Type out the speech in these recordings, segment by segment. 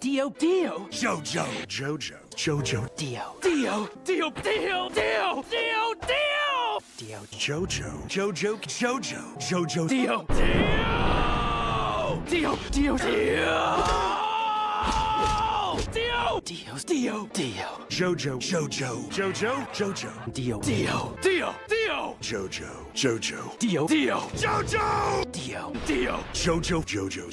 Dio. Jojo. Dio. Jojo. Dio. Jojo. Dio. Jojo. Dio. Jojo. Dio. Jojo. Dio. Jojo. Dio. Jojo. Dio.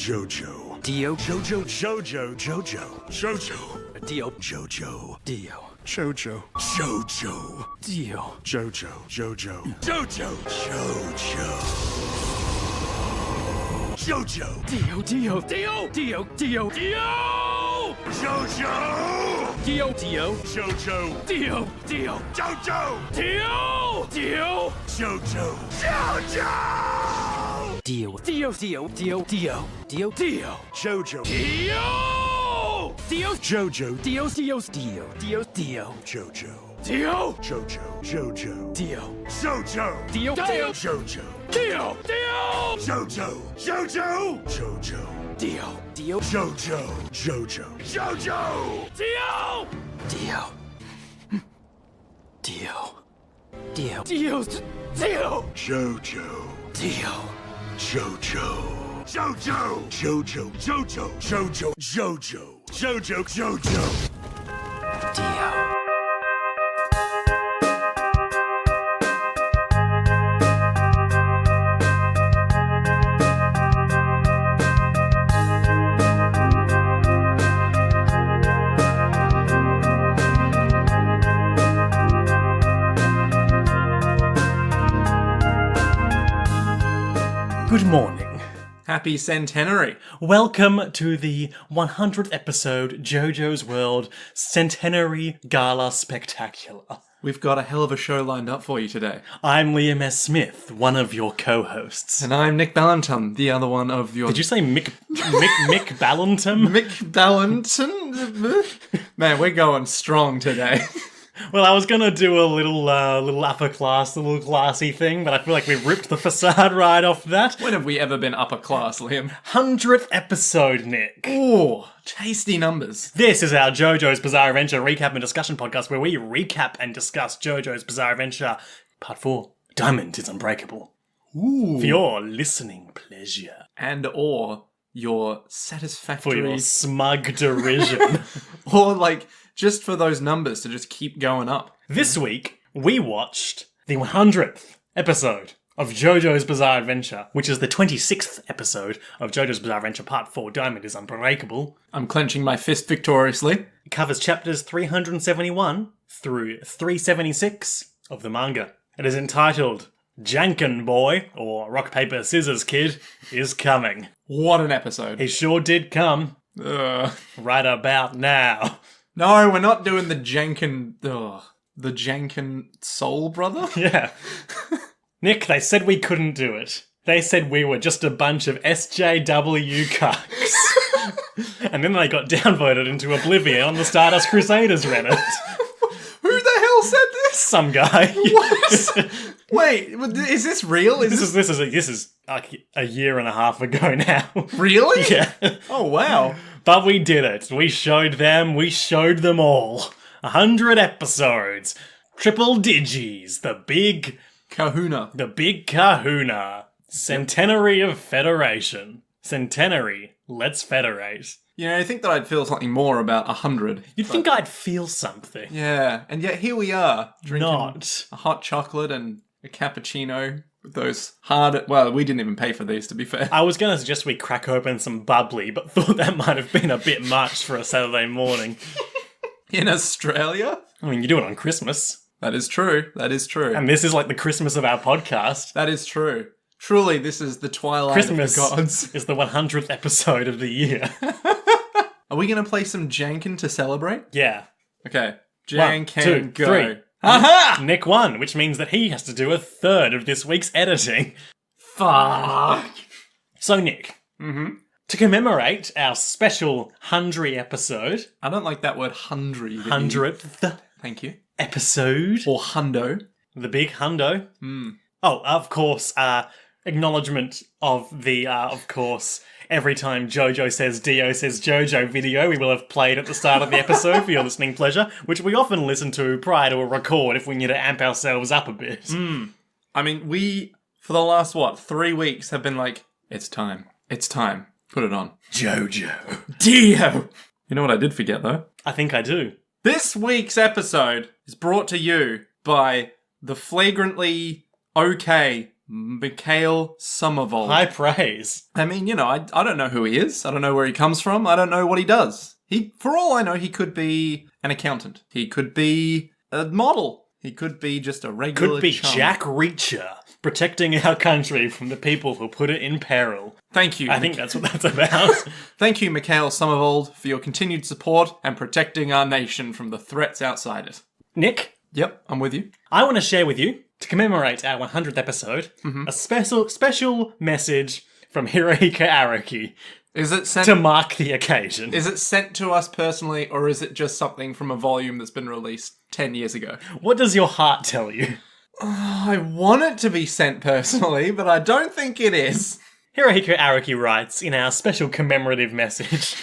Jojo. Dio. Jojo. Dio. Jojo. Good morning. Happy centenary. Welcome to the 100th episode JoJo's World Centenary Gala Spectacular. We've got a hell of a show lined up for you today. I'm Liam S. Smith, one of your co-hosts. And I'm Nick Ballantyne, the other one of your... Did you say Mick Ballantyne? Mick Ballantyne? Man, we're going strong today. Well, I was gonna do a little upper class, a little classy thing, but I feel like we've ripped the facade right off that. When have we ever been upper class, Liam? 100th episode, Nick. Ooh, tasty numbers. This is our JoJo's Bizarre Adventure recap and discussion podcast where we recap and discuss JoJo's Bizarre Adventure Part 4, Diamond is Unbreakable. Ooh. For your listening pleasure. And or your satisfactory... For your smug derision. Or like, just for those numbers to just keep going up. This week, we watched the 100th episode of JoJo's Bizarre Adventure, which is the 26th episode of JoJo's Bizarre Adventure Part 4, Diamond is Unbreakable. I'm clenching my fist victoriously. It covers chapters 371 through 376 of the manga. It is entitled Janken Boy, or Rock, Paper, Scissors Kid, is Coming. What an episode. He sure did come. Right about now. No, we're not doing the Janken... the Janken Soul Brother? Yeah. Nick, they said we couldn't do it. They said we were just a bunch of SJW cucks. And then they got downvoted into oblivion on the Stardust Crusaders Reddit. Who the hell said this? Some guy. What? Wait, is this real? This is like a year and a half ago now. Really? Yeah. Oh, wow. But we did it. We showed them all. 100 episodes. Triple digis. The big Kahuna. Centenary of Federation. Centenary. Let's federate. You know, I think that I'd feel something more about 100. You'd think I'd feel something. Yeah, and yet here we are, drinking Not. a hot chocolate and a cappuccino with those hard... Well, we didn't even pay for these, to be fair. I was going to suggest we crack open some bubbly, but thought that might have been a bit much for a Saturday morning. In Australia? I mean, you do it on Christmas. That is true. And this is like the Christmas of our podcast. That is true. Truly, this is the twilight Christmas of the gods. is the 100th episode of the year. Are we going to play some Janken to celebrate? Yeah. Okay. 1, 2, Janken, go. 3. Aha! Nick won, which means that he has to do a third of this week's editing. Fuck. So, Nick, to commemorate our special 100th episode... I don't like that word hundred. 100th Thank you. episode. Or hundo. The big hundo. Oh, of course, acknowledgement of the, of course, every time Jojo says Dio says Jojo video we will have played at the start of the episode for your listening pleasure, which we often listen to prior to a record if we need to amp ourselves up a bit. I mean, we, for the last, 3 weeks have been like, it's time. It's time. Put it on. Jojo. Dio! You know what I did forget, though? I think I do. This week's episode is brought to you by the flagrantly okay Mikhail Somervold. High praise. I mean, I don't know who he is. I don't know where he comes from. I don't know what he does. For all I know, he could be an accountant. He could be a model. He could be just a regular Could be chum. Jack Reacher, protecting our country from the people who put it in peril. Thank you. I think that's what that's about. Thank you, Mikhail Somervold, for your continued support and protecting our nation from the threats outside it. Nick, Yep, I'm with you. I want to share with you, to commemorate our 100th episode, a special message from Hirohiko Araki Is it sent to mark the occasion. Is it sent to us personally, or is it just something from a volume that's been released 10 years ago? What does your heart tell you? I want it to be sent personally, but I don't think it is. Hirohiko Araki writes in our special commemorative message,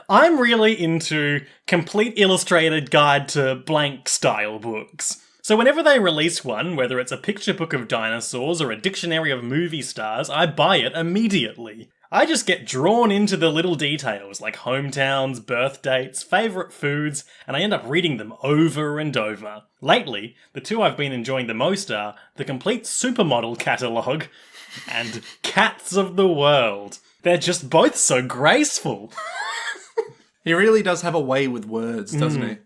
I'm really into complete illustrated guide to blank style books. So whenever they release one, whether it's a picture book of dinosaurs or a dictionary of movie stars, I buy it immediately. I just get drawn into the little details like hometowns, birth dates, favourite foods, and I end up reading them over and over. Lately, the two I've been enjoying the most are the complete supermodel catalogue and Cats of the World. They're just both so graceful. He really does have a way with words, doesn't he?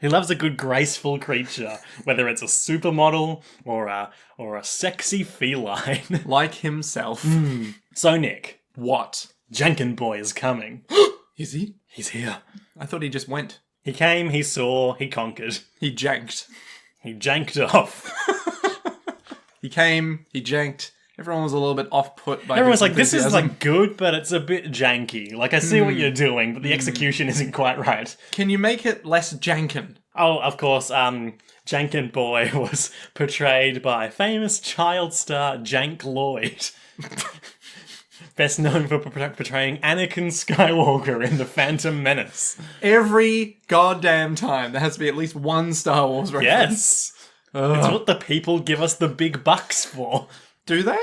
He loves a good graceful creature, whether it's a supermodel or a sexy feline. Like himself. So Nick, What? Janken Boy is coming. Is he? He's here. I thought he just went. He came, he saw, he conquered. He janked. He janked off. He came, he janked. Everyone was a little bit off-put by Everyone's his like, this is enthusiasm. like good, but it's a bit janky. Like, I see what you're doing, but the execution isn't quite right. Can you make it less janken? Oh, of course, Janken Boy was portrayed by famous child star Jank Lloyd. Best known for portraying Anakin Skywalker in The Phantom Menace. Every goddamn time there has to be at least one Star Wars reference. Yes! It's what the people give us the big bucks for. Do they?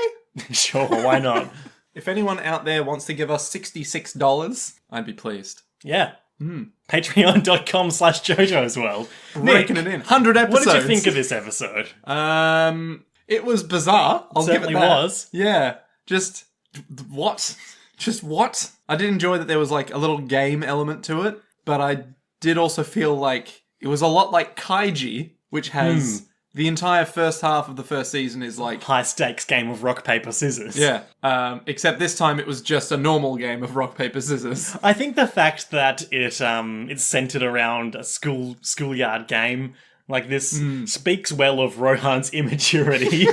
Sure, why not? If anyone out there wants to give us $66, I'd be pleased. Yeah. Patreon.com/Jojo as well. Raking it in. 100 episodes. What did you think of this episode? It was bizarre. I'll give it Certainly that. was. Yeah. Just what? Just what? I did enjoy that there was like a little game element to it, but I did also feel like it was a lot like Kaiji, which has the entire first half of the first season is like High stakes game of rock, paper, scissors. yeah. Except this time it was just a normal game of rock, paper, scissors. I think the fact that it's centered around a schoolyard game like this speaks well of Rohan's immaturity.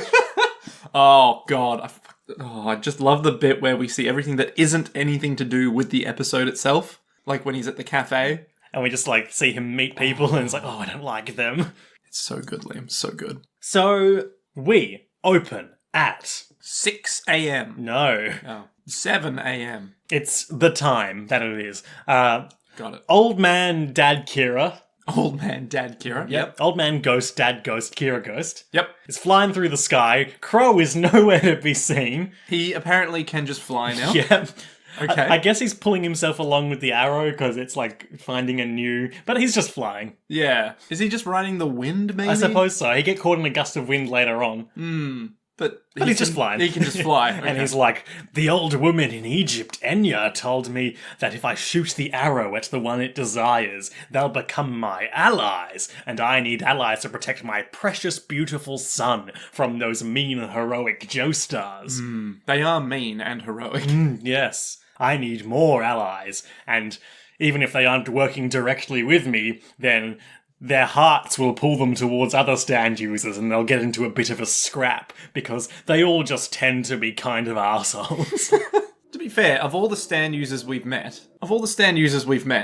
Oh god. I just love the bit where we see everything that isn't anything to do with the episode itself. Like when he's at the cafe. And we just like see him meet people and it's like, oh, I don't like them. It's so good, Liam. So good. So we open at 6 a.m. no. Oh, 7 a.m. It's the time that it is. Got it. Old man, dad, Kira. Old man, dad, Kira. Yep. Old man, ghost, dad, ghost, Kira, ghost. Yep. Is flying through the sky. Crow is nowhere to be seen. He apparently can just fly now. Yep. Okay. I guess he's pulling himself along with the arrow because it's like finding a new... But he's just flying. Yeah. Is he just riding the wind, maybe? I suppose so. He get caught in a gust of wind later on. But he's just flying. He can just fly. Okay. And he's like, the old woman in Egypt, Enya, told me that if I shoot the arrow at the one it desires, they'll become my allies. And I need allies to protect my precious, beautiful son from those mean, heroic Joestars. They are mean and heroic. Yes, I need more allies. And even if they aren't working directly with me, then their hearts will pull them towards other stand users and they'll get into a bit of a scrap because they all just tend to be kind of arseholes. To be fair, of all the stand users we've met,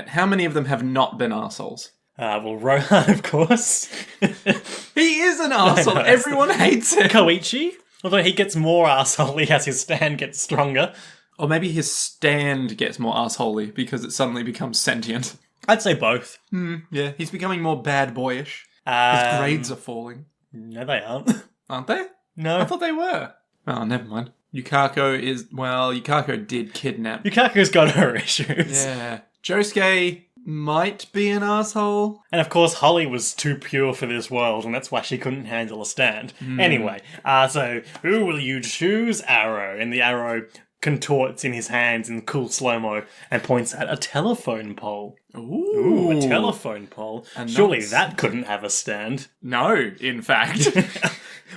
how many of them have not been arseholes? Well, Rohan, of course. He is an arsehole. Everyone hates him. Koichi, although he gets more arsehole as his stand gets stronger. Or maybe his stand gets more assholey because it suddenly becomes sentient. I'd say both. Yeah, he's becoming more bad boyish. His grades are falling. No, they aren't. Aren't they? No. I thought they were. Oh, never mind. Yukako did kidnap. Yukako's got her issues. Yeah. Josuke might be an asshole. And of course, Holly was too pure for this world, and that's why she couldn't handle a stand. Anyway, so who will you choose, Arrow? And the Arrow contorts in his hands in cool slow-mo and points at a telephone pole. Ooh, a telephone pole. Surely that couldn't have a stand. No, in fact.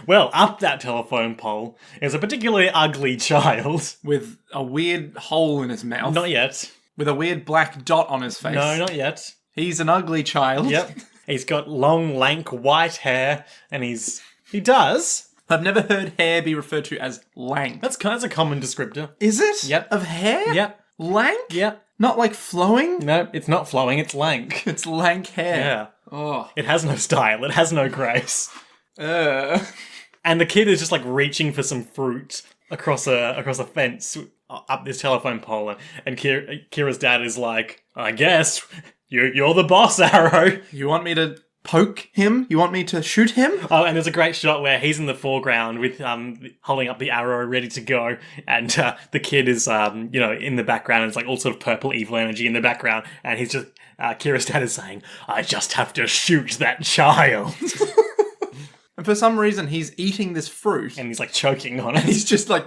Well, up that telephone pole is a particularly ugly child. With a weird hole in his mouth. Not yet. With a weird black dot on his face. No, not yet. He's an ugly child. Yep. He's got long, lank, white hair, and he does. I've never heard hair be referred to as lank. That's a common descriptor. Is it? Yep. Of hair? Yep. Lank? Yep. Not like flowing? No, it's not flowing, it's lank. It's lank hair. Yeah. Oh. It has no style, it has no grace. And the kid is just like reaching for some fruit across a fence up this telephone pole, and Kira's dad is like, I guess you're the boss, Arrow. You want me to poke him? You want me to shoot him? Oh, and there's a great shot where he's in the foreground with holding up the arrow ready to go, and the kid is in the background, and it's like all sort of purple evil energy in the background, and he's just Kira's dad is saying, I just have to shoot that child. And for some reason, he's eating this fruit. And he's like choking on it. He's just like,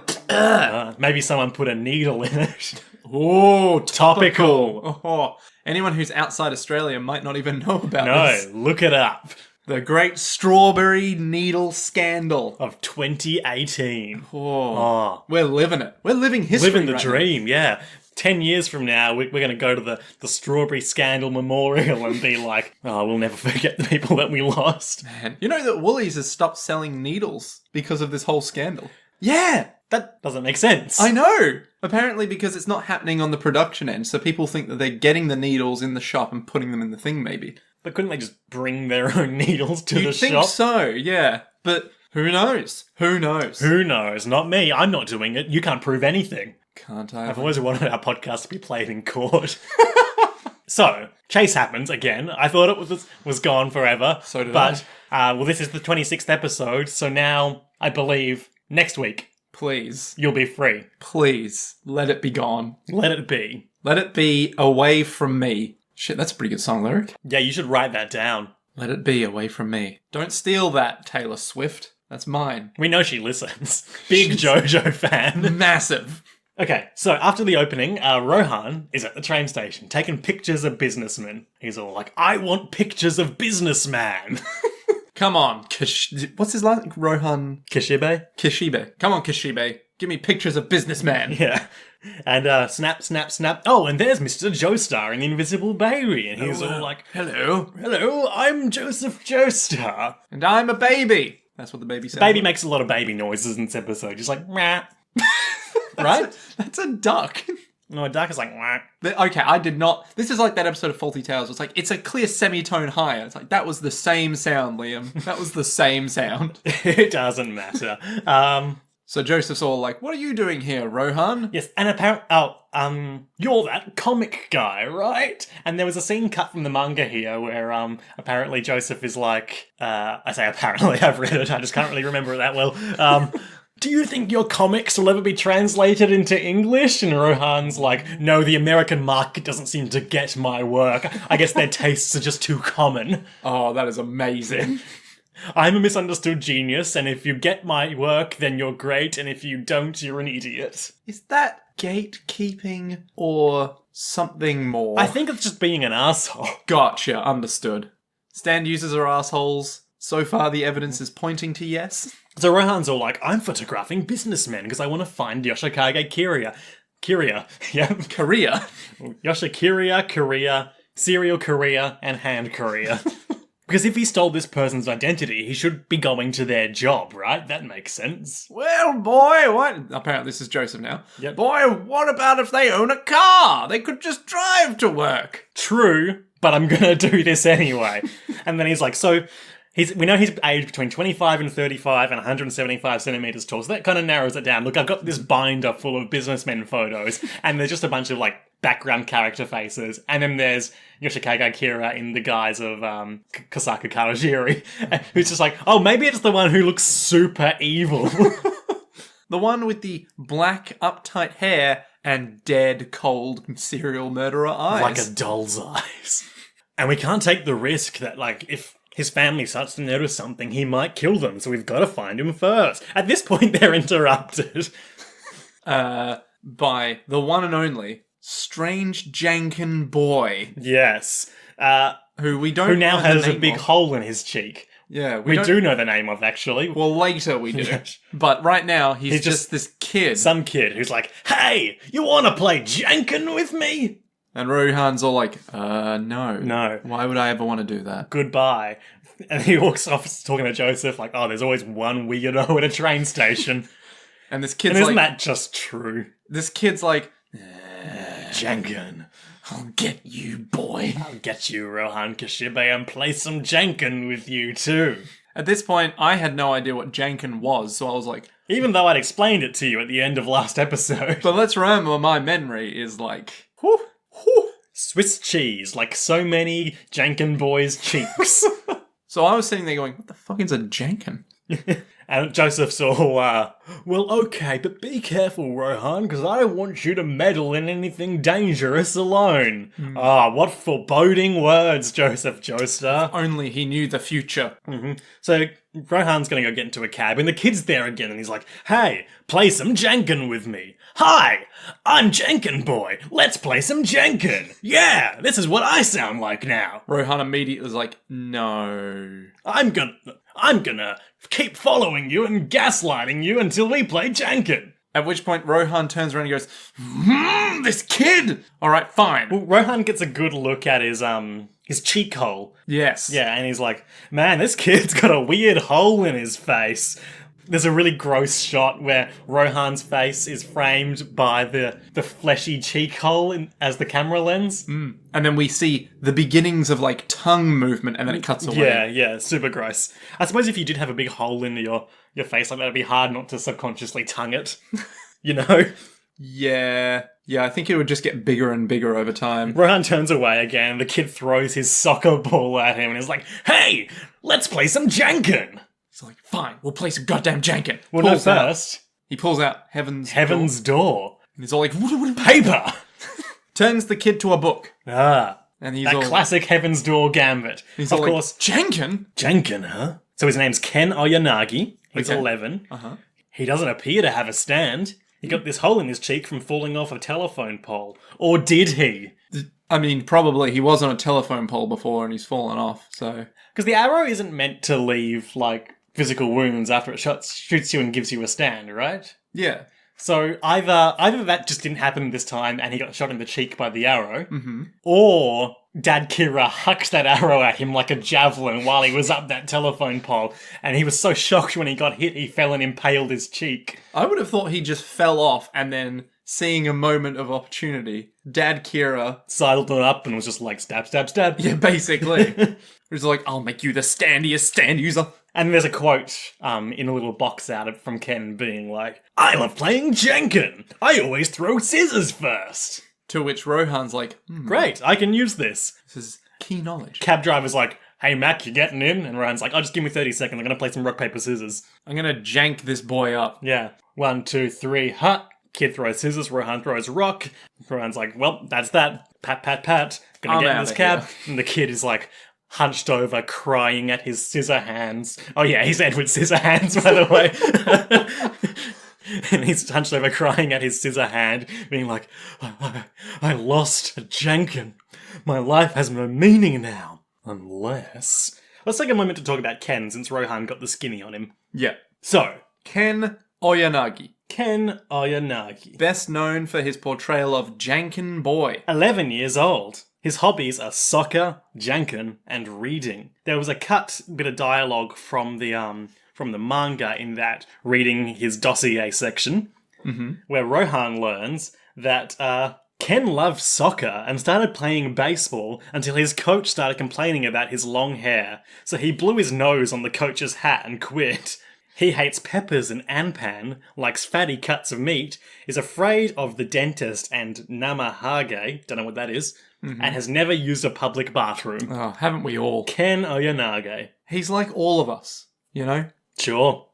maybe someone put a needle in it. Oh, topical. Oh. Anyone who's outside Australia might not even know about this. No, look it up. The great strawberry needle scandal Of 2018. Oh. We're living it. We're living history. Living the right dream, yeah. 10 years from now, we're going to go to the Strawberry Scandal Memorial and be like, oh, we'll never forget the people that we lost. Man. You know that Woolies has stopped selling needles because of this whole scandal? Yeah, that doesn't make sense. I know! Apparently because it's not happening on the production end, so people think that they're getting the needles in the shop and putting them in the thing, maybe. But couldn't they just bring their own needles to the You'd think shop? so, yeah. But who knows? Who knows? Who knows? Not me. I'm not doing it. You can't prove anything. Can't I? I've always wanted our podcast to be played in court. So, chase happens again. I thought it was gone forever. So did I. But, this is the 26th episode, so now, I believe, next week, Please. you'll be free. Please. Let it be gone. Let it be. Let it be away from me. Shit, that's a pretty good song lyric. Yeah, you should write that down. Let it be away from me. Don't steal that, Taylor Swift. That's mine. We know she listens. Big Jojo fan. Massive. Okay, so after the opening, Rohan is at the train station taking pictures of businessmen. He's all like, I want pictures of businessman. Come on, what's his last name? Rohan Kishibe? Kishibe. Come on, Kishibe. Give me pictures of businessman. Yeah. And snap, snap, snap. Oh, and there's Mr. Joestar in the Invisible Baby. And he's all like, Hello. Hello, I'm Joseph Joestar. And I'm a baby. That's what the baby sounds Baby like. makes a lot of baby noises in this episode. Just like, meh. Right? That's a duck. No, a duck is like, meh. Okay, I did not... This is like that episode of Faulty Tales. It's like, it's a clear semitone higher. It's like, that was the same sound, Liam. That was the same sound. It doesn't matter. So Joseph's all like, what are you doing here, Rohan? Yes, and you're that comic guy, right? And there was a scene cut from the manga here where, apparently Joseph is like, I say apparently, I've read it, I just can't really remember it that well. Do you think your comics will ever be translated into English? And Rohan's like, no, the American market doesn't seem to get my work. I guess their tastes are just too common. Oh, that is amazing. I'm a misunderstood genius, and if you get my work, then you're great, and if you don't, you're an idiot. Is that gatekeeping or something more? I think it's just being an asshole. Gotcha, understood. Stand users are assholes. So far, the evidence is pointing to yes. So Rohan's all like, I'm photographing businessmen because I want to find Yoshikage Kiria. Yeah. Korea. Yoshikiri, serial Korea, and hand Korea. Because if he stole this person's identity, he should be going to their job, right? That makes sense. Well, boy, what? Apparently this is Joseph now. Yep. Boy, what about if they own a car? They could just drive to work. True, but I'm gonna do this anyway. And then he's like, so We know he's aged between 25 and 35 and 175 centimeters tall, so that kind of narrows it down. Look, I've got this binder full of businessmen photos, and there's just a bunch of, like, background character faces, and then there's Yoshikage Kira in the guise of Kosaka Kawajiri, who's just like, oh, maybe it's the one who looks super evil. The one with the black, uptight hair and dead, cold serial murderer eyes. Like a doll's eyes. And we can't take the risk that, like, if his family starts to notice something, he might kill them, so we've got to find him first. At this point, they're interrupted. By the one and only strange Janken Boy. Yes. Who we don't Who now know the has a name big of. hole in his cheek. Yeah, We don't- do know the name of, actually. Well, later we do. Yes. But right now, he's He's just this kid. Some kid who's like, hey, you want to play Janken with me? And Rohan's all like, no. No. Why would I ever want to do that? Goodbye. And he walks off talking to Joseph like, oh, there's always one weirdo at a train station. And this kid's And isn't like... that just true? This kid's like... Janken. I'll get you, boy. I'll get you, Rohan Kishibe, and play some Janken with you too. At this point, I had no idea what Janken was, so I was like... Even though I'd explained it to you at the end of last episode. But let's remember, my memory is like... Whew, whew. Swiss cheese, like so many Janken boys' cheeks. So I was sitting there going, what the fuck is a Janken? And Joseph's all, well, okay, but be careful, Rohan, because I don't want you to meddle in anything dangerous alone. What foreboding words, Joseph Joestar. Only he knew the future. So Rohan's going to go get into a cab, and the kid's there again, and he's like, hey, play some Janken with me. Hi, I'm Janken Boy. Let's play some Janken. Yeah, this is what I sound like now. Rohan immediately was like, no. I'm gonna keep following you and gaslighting you until we play Janken. At which point Rohan turns around and goes, this kid! Alright, fine. Well, Rohan gets a good look at his cheek hole. Yes. Yeah, and he's like, man, this kid's got a weird hole in his face. There's a really gross shot where Rohan's face is framed by the fleshy cheek hole as the camera lens. And then we see the beginnings of, like, tongue movement, and then it cuts away. Yeah, super gross. I suppose if you did have a big hole in your face like that, it'd be hard not to subconsciously tongue it. You know? Yeah, I think it would just get bigger and bigger over time. Rohan turns away again, the kid throws his soccer ball at him and is like, hey, let's play some Janken! He's like, fine, we'll play some goddamn Janken. Well, no, Pulls out- first, He pulls out Heaven's Door. And he's all like, Paper! turns the kid to a book. And he's That all... classic Heaven's Door gambit. He's Of all course, like, Janken? Janken, huh? So his name's Ken Oyanagi. He's Okay. 11. Uh-huh. He doesn't appear to have a stand. He got this hole in his cheek from falling off a telephone pole. Or did he? I mean, probably he was on a telephone pole before and he's fallen off, so... Because the arrow isn't meant to leave, like, physical wounds after it shoots you and gives you a stand, right? Yeah. So either that just didn't happen this time and he got shot in the cheek by the arrow, or Dad Kira hucked that arrow at him like a javelin while he was up that telephone pole, and he was so shocked when he got hit he fell and impaled his cheek. I would have thought he just fell off and then, seeing a moment of opportunity, Dad Kira... Sidled it up and was just like, stab, stab, stab. Yeah, basically. He's like, I'll make you the standiest stand user. And there's a quote in a little box out from Ken being like, I love playing Janken. I always throw scissors first. To which Rohan's like, Great, I can use this. this is key knowledge. Cab driver's like, hey Mac, you getting in? And Rohan's like, oh, just give me 30 seconds. I'm going to play some rock, paper, scissors. I'm gonna jank this boy up. Yeah. 1, 2, 3, hut. Kid throws scissors, Rohan throws rock. Rohan's like, well, that's that. Pat, pat, pat. Gonna I'm get in outta this cab. here. And the kid is like, hunched over, crying at his scissor hands. Oh yeah, he's Edward Scissorhands, by the way. And he's hunched over, crying at his scissor hand, being like, I lost a Janken. My life has no meaning now. Unless... Let's take a moment to talk about Ken, since Rohan got the skinny on him. Yeah. So, Ken Oyanagi. Ken Oyanagi. Best known for his portrayal of Janken Boy. 11 years old. His hobbies are soccer, Janken, and reading. There was a cut bit of dialogue from the manga in that reading his dossier section, where Rohan learns that Ken loved soccer and started playing baseball until his coach started complaining about his long hair, so he blew his nose on the coach's hat and quit. He hates peppers and anpan, likes fatty cuts of meat, is afraid of the dentist and namahage, don't know what that is, and has never used a public bathroom. Oh, haven't we all? Ken Oyanage. He's like all of us, you know? Sure.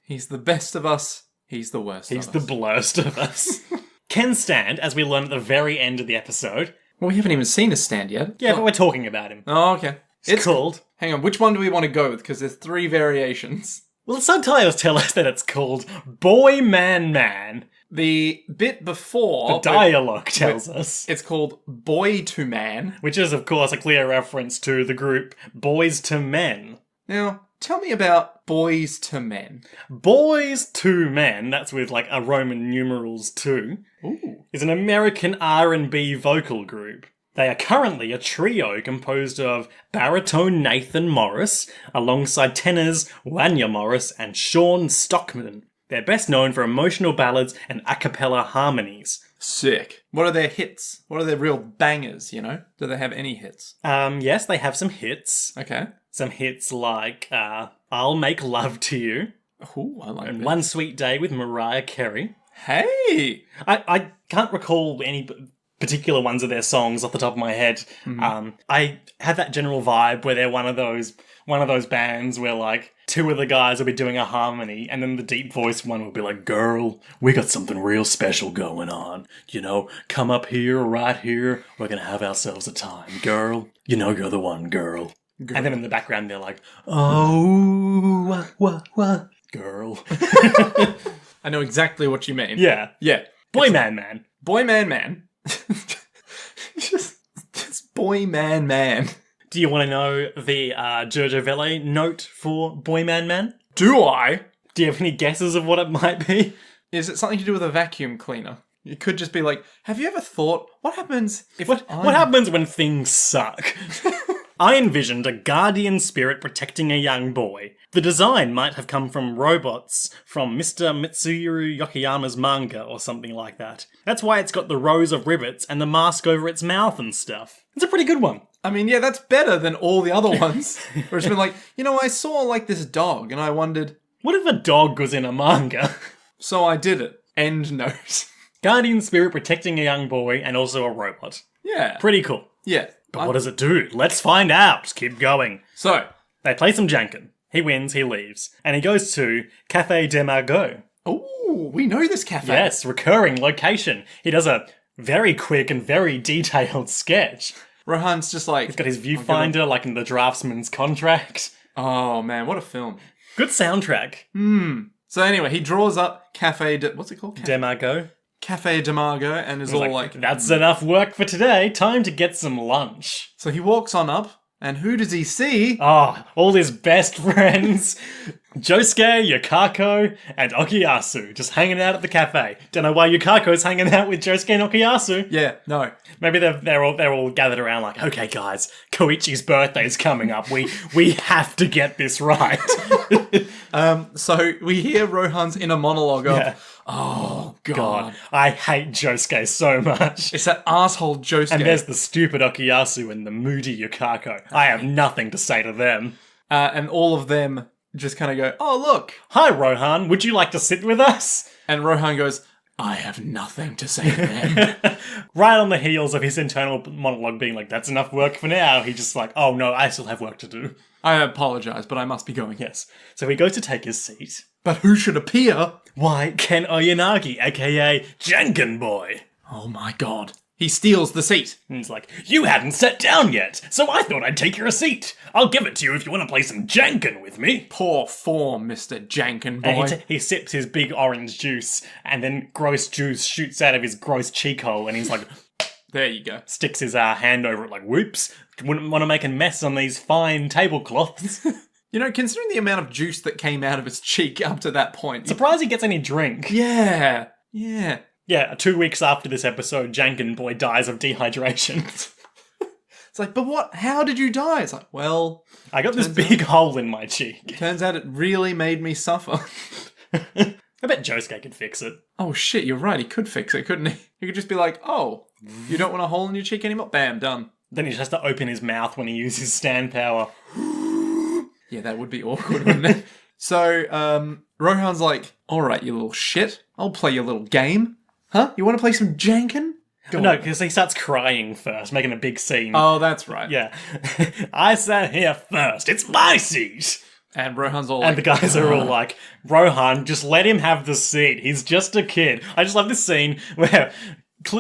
He's the best of us. He's the worst He's of the us. blurst of us. Ken's stand, as we learn at the very end of the episode. Well, we haven't even seen his stand yet. Yeah, but we're talking about him. Oh, okay. It's called... Hang on, which one do we want to go with? Because there's 3 variations. Well, the subtitles tell us that it's called Boy Man Man. The bit before... The dialogue tells us. It's called Boy to Man. Which is, of course, a clear reference to the group Boys to Men. Now, tell me about Boys to Men. Boys to Men, that's with like a Roman numerals 2, is an American R&B vocal group. They are currently a trio composed of baritone Nathan Morris, alongside tenors Wanya Morris and Sean Stockman. They're best known for emotional ballads and a cappella harmonies. Sick. What are their hits? What are their real bangers, you know? Do they have any hits? Yes, they have some hits. Okay. Some hits like I'll Make Love to You, Ooh, I like and that. One Sweet Day with Mariah Carey. Hey! I can't recall any particular ones of their songs off the top of my head. I have that general vibe where they're one of those bands where like 2 of the guys will be doing a harmony and then the deep voice one will be like, girl, we got something real special going on. You know, come up here, right here. We're gonna have ourselves a time, girl. You know you're the one, girl. And then in the background they're like, oh, what, girl. I know exactly what you mean. Yeah. Yeah. Boy Man Man. Boy Man. just Boy Man. Do you want to know the Jojo Vele note for Boy Man Man? Do I? Do you have any guesses of what it might be? Is it something to do with a vacuum cleaner? It could just be like, have you ever thought, what happens if What happens when things suck? I envisioned a guardian spirit protecting a young boy. The design might have come from robots from Mr. Mitsuru Yokoyama's manga or something like that. That's why it's got the rows of rivets and the mask over its mouth and stuff. It's a pretty good one. I mean, yeah, that's better than all the other ones. Where it's been like, you know, I saw like this dog and I wondered, What if a dog was in a manga? so I did it. End note. Guardian spirit protecting a young boy and also a robot. Yeah. Pretty cool. Yeah. But what does it do? Let's find out. Keep going. So, They play some Janken. He wins, he leaves. And he goes to Café de Margot. ooh, we know this cafe. Yes, recurring location. He does a very quick and very detailed sketch. Rohan's just like... He's got his viewfinder like in the draftsman's contract. Oh, man, what a film. Good soundtrack. So anyway, he draws up what's it called? De Margot. Cafe de Margot, and is all like... That's enough work for today. Time to get some lunch. So he walks on up, and who does he see? Oh, all his best friends. Josuke, Yukako, and Okuyasu just hanging out at the cafe. Don't know why Yukako's hanging out with Josuke and Okuyasu. Yeah, no. Maybe they're all gathered around like, okay guys, Koichi's birthday's coming up. We have to get this right. So we hear Rohan's inner monologue of, Yeah. oh, God. God, I hate Josuke so much. It's that asshole Josuke. And there's the stupid Okuyasu and the moody Yukako. I have nothing to say to them. and all of them just kind of go, oh, look. Hi Rohan, would you like to sit with us? And Rohan goes, I have nothing to say to them. Right on the heels of his internal monologue being like, that's enough work for now, he just like, oh no, I still have work to do. I apologize, but I must be going. Yes. So he goes to take his seat. But who should appear? Why, Ken Oyanagi, aka Janken Boy. Oh my God. He steals the seat. And he's like, you hadn't sat down yet, so I thought I'd take your seat. I'll give it to you if you want to play some Janken with me. Poor form, Mr. Janken Boy. And he sips his big orange juice, and then gross juice shoots out of his gross cheek hole, and he's like, there you go. sticks his hand over it like, whoops, wouldn't want to make a mess on these fine tablecloths. You know, considering the amount of juice that came out of his cheek up to that point. Surprised he gets any drink. Yeah. Yeah, 2 weeks after this episode, Janken Boy dies of dehydration. It's like, but what? How did you die? It's like, well, I got this big hole in my cheek. turns out it really made me suffer. I bet Josuke could fix it. Oh shit, you're right, he could fix it, couldn't he? He could just be like, oh, you don't want a hole in your cheek anymore? Bam, done. Then he just has to open his mouth when he uses stand power. Yeah, that would be awkward, wouldn't it? So, Rohan's like, alright, you little shit, I'll play your little game. Huh? You want to play some Janken? No, because he starts crying first, making a big scene. Oh, that's right. Yeah. I sat here first. It's my seat. And Rohan's all And like... the guys are all like, Rohan, just let him have the seat. He's just a kid. I just love this scene where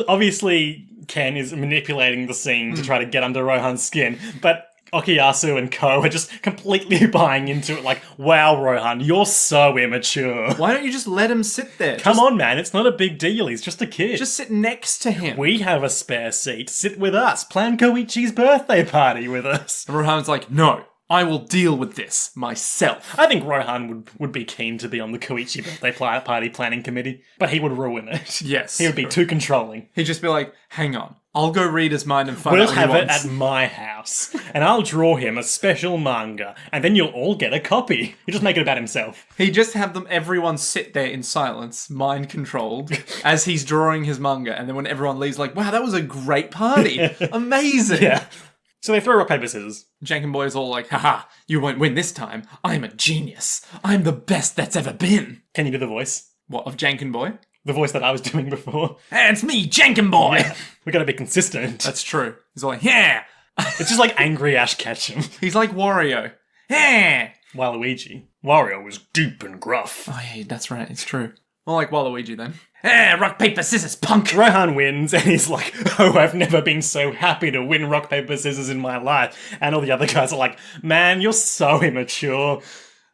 obviously Ken is manipulating the scene to try to get under Rohan's skin, but Okuyasu and Co are just completely buying into it like, wow, Rohan, you're so immature. Why don't you just let him sit there? Come on, man, it's not a big deal. He's just a kid. Just sit next to him. We have a spare seat. Sit with us. Plan Koichi's birthday party with us. And Rohan's like, no, I will deal with this myself. I think Rohan would be keen to be on the Koichi birthday party planning committee, but he would ruin it. Yes. He would be too controlling. He'd just be like, hang on, I'll go read his mind and find We'll out what have he it wants. at my house, and I'll draw him a special manga, and then you'll all get a copy. He'll just make it about himself. He'd just have everyone sit there in silence, mind controlled, as he's drawing his manga, and then when everyone leaves, like, wow, that was a great party. Amazing. Yeah. So they throw rock, paper, scissors. Janken Boy is all like, haha, you won't win this time. I'm a genius. I'm the best that's ever been. Can you do the voice? What, of Janken Boy? The voice that I was doing before. Hey, it's me, Janken Boy. Yeah. We gotta be consistent. That's true. He's all like, yeah. It's just like angry Ash Ketchum. He's like Wario. Yeah. Waluigi. Wario was deep and gruff. Oh, yeah, that's right. It's true. More like Waluigi, then. Rock, paper, scissors, punk! Rohan wins, and he's like, oh, I've never been so happy to win rock, paper, scissors in my life. And all the other guys are like, man, you're so immature.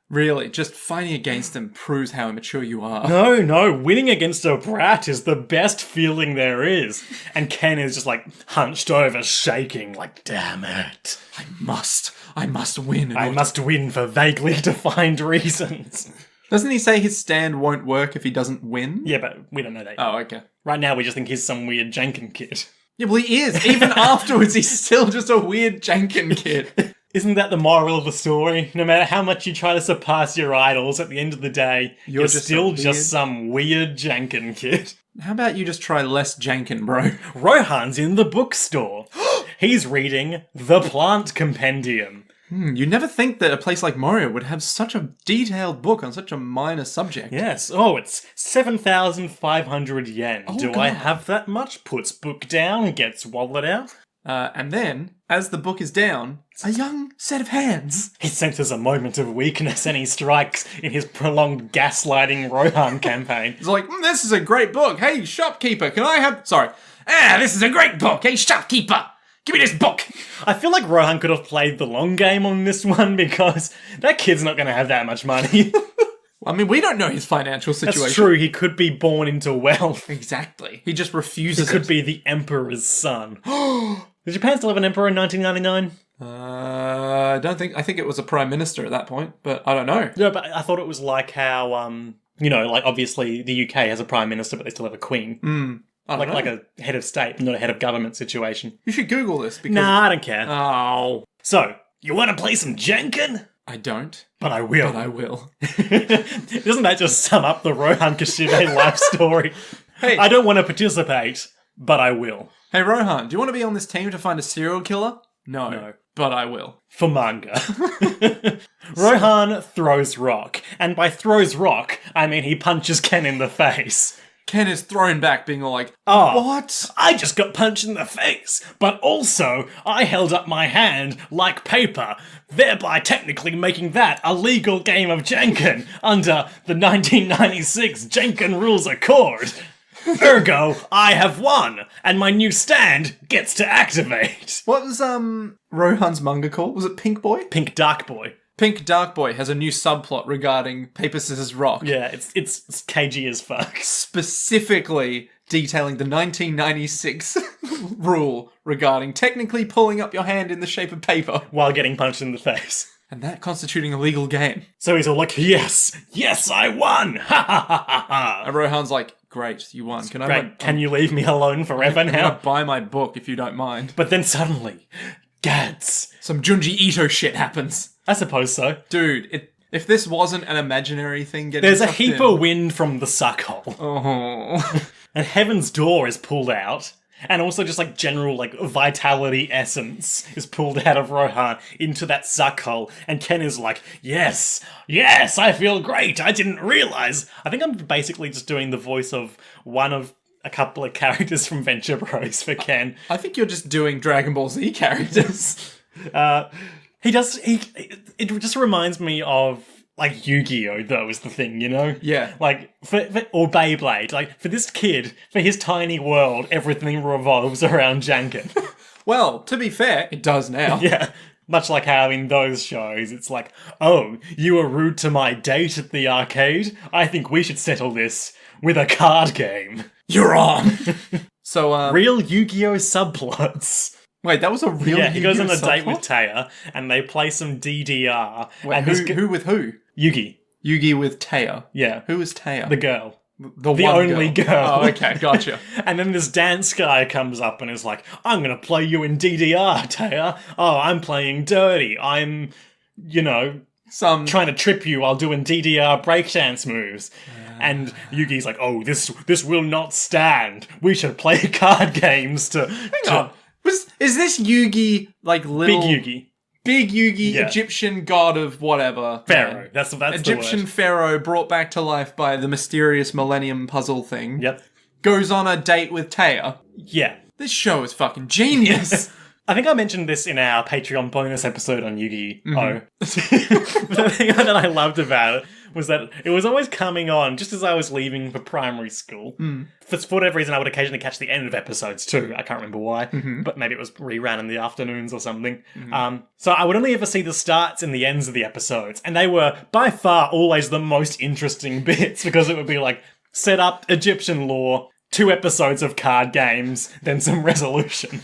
Really, just fighting against him proves how immature you are. No, winning against a brat is the best feeling there is. And Ken is just like hunched over, shaking, like, damn it. I must win. I must win for vaguely defined reasons. Doesn't he say his stand won't work if he doesn't win? Yeah, but we don't know that. Oh, okay. Right now, we just think he's some weird Janken kid. Yeah, well, he is. Even afterwards, he's still just a weird Janken kid. Isn't that the moral of the story? No matter how much you try to surpass your idols, at the end of the day, you're still just some weird Janken kid. How about you just try less Janken, bro? Rohan's in the bookstore. He's reading The Plant Compendium. You never think that a place like Morio would have such a detailed book on such a minor subject. Yes. Oh, it's 7,500 yen. Do I God. have that much? Puts book down, gets wallet out. And then, as the book is down, a young set of hands. He senses a moment of weakness and he strikes in his prolonged gaslighting Rohan campaign. It's like, this is a great book. Hey, shopkeeper, can I have... Sorry. This is a great book. Hey, shopkeeper, give me this book. I feel like Rohan could have played the long game on this one because that kid's not going to have that much money. I mean, we don't know his financial situation. That's true, he could be born into wealth. Exactly. He just He refuses could be the Emperor's son. Did Japan still have an emperor in 1999? I think it was a prime minister at that point, but I don't know. No, but I thought it was like how, like obviously the UK has a prime minister, but they still have a queen. I don't know. Like a head of state, not a head of government situation. You should Google this because... Nah, I don't care. Oh. So, you want to play some Janken? I don't. But I will. But I will. Doesn't that just sum up the Rohan Kishibe life story? Hey. I don't want to participate, but I will. Hey, Rohan, do you want to be on this team to find a serial killer? No. But I will. For manga. Rohan throws rock. And by throws rock, I mean he punches Ken in the face. Ken is thrown back, being all like, Oh, what? I just got punched in the face, but also I held up my hand like paper, thereby technically making that a legal game of Janken under the 1996 Janken Rules Accord. Ergo, I have won, and my new stand gets to activate. What was, Rohan's manga called? Was it Pink Boy? Pink Dark Boy. Pink Dark Boy has a new subplot regarding Paper, Scissors, Rock. Yeah, it's cagey as fuck. Specifically detailing the 1996 rule regarding technically pulling up your hand in the shape of paper. While getting punched in the face. And that constituting a legal game. So he's all like, yes, I won! Ha ha ha ha ha! And Rohan's like, great, you won. Great, can you leave me alone forever I'm now? gonna buy my book if you don't mind. But then suddenly, gads. Some Junji Ito shit happens. I suppose so. Dude, If this wasn't an imaginary thing getting There's a sucked heap in. of wind from the suck hole. Oh. And Heaven's Door is pulled out. And also just like general like vitality essence is pulled out of Rohan into that suck hole. And Ken is like, yes, I feel great. I didn't realize. I think I'm basically just doing the voice of one of a couple of characters from Venture Bros for Ken. I think you're just doing Dragon Ball Z characters. It just reminds me of like Yu-Gi-Oh! Though is the thing, you know? Yeah. Like, or Beyblade. Like, for this kid, for his tiny world, everything revolves around Janken. Well, to be fair, it does now. Yeah. Much like how in those shows, it's like, oh, you were rude to my date at the arcade? I think we should settle this with a card game. You're on! So, Real Yu-Gi-Oh! Subplots. Wait, that was a real Yeah, he goes on a Yu-Gi-Oh! date with subplot? Taya, and they play some DDR. Wait, and who with who? Yugi. Yugi with Taya. Yeah. Who is Taya? The girl. The The one only girl. Oh, okay, gotcha. And then this dance guy comes up and is like, I'm going to play you in DDR, Taya. Oh, I'm playing dirty. I'm, Some trying to trip you while doing DDR breakdance moves. And Yugi's like, oh, this will not stand. We should play card games to... Hang on. Is this Yugi like little Big Yugi. Big Yugi, Yeah. Egyptian god of whatever? Pharaoh. That's Egyptian the word. pharaoh brought back to life by the mysterious Millennium Puzzle thing. Yep. Goes on a date with Taya. Yeah. This show is fucking genius. I think I mentioned this in our Patreon bonus episode on Yu-Gi-Oh! But the thing that I loved about it was that it was always coming on just as I was leaving for primary school. For whatever reason, I would occasionally catch the end of episodes too. I can't remember why, but maybe it was reran in the afternoons or something. So I would only ever see the starts and the ends of the episodes, and they were by far always the most interesting bits because it would be like, set up Egyptian lore, 2 episodes of card games, then some resolution.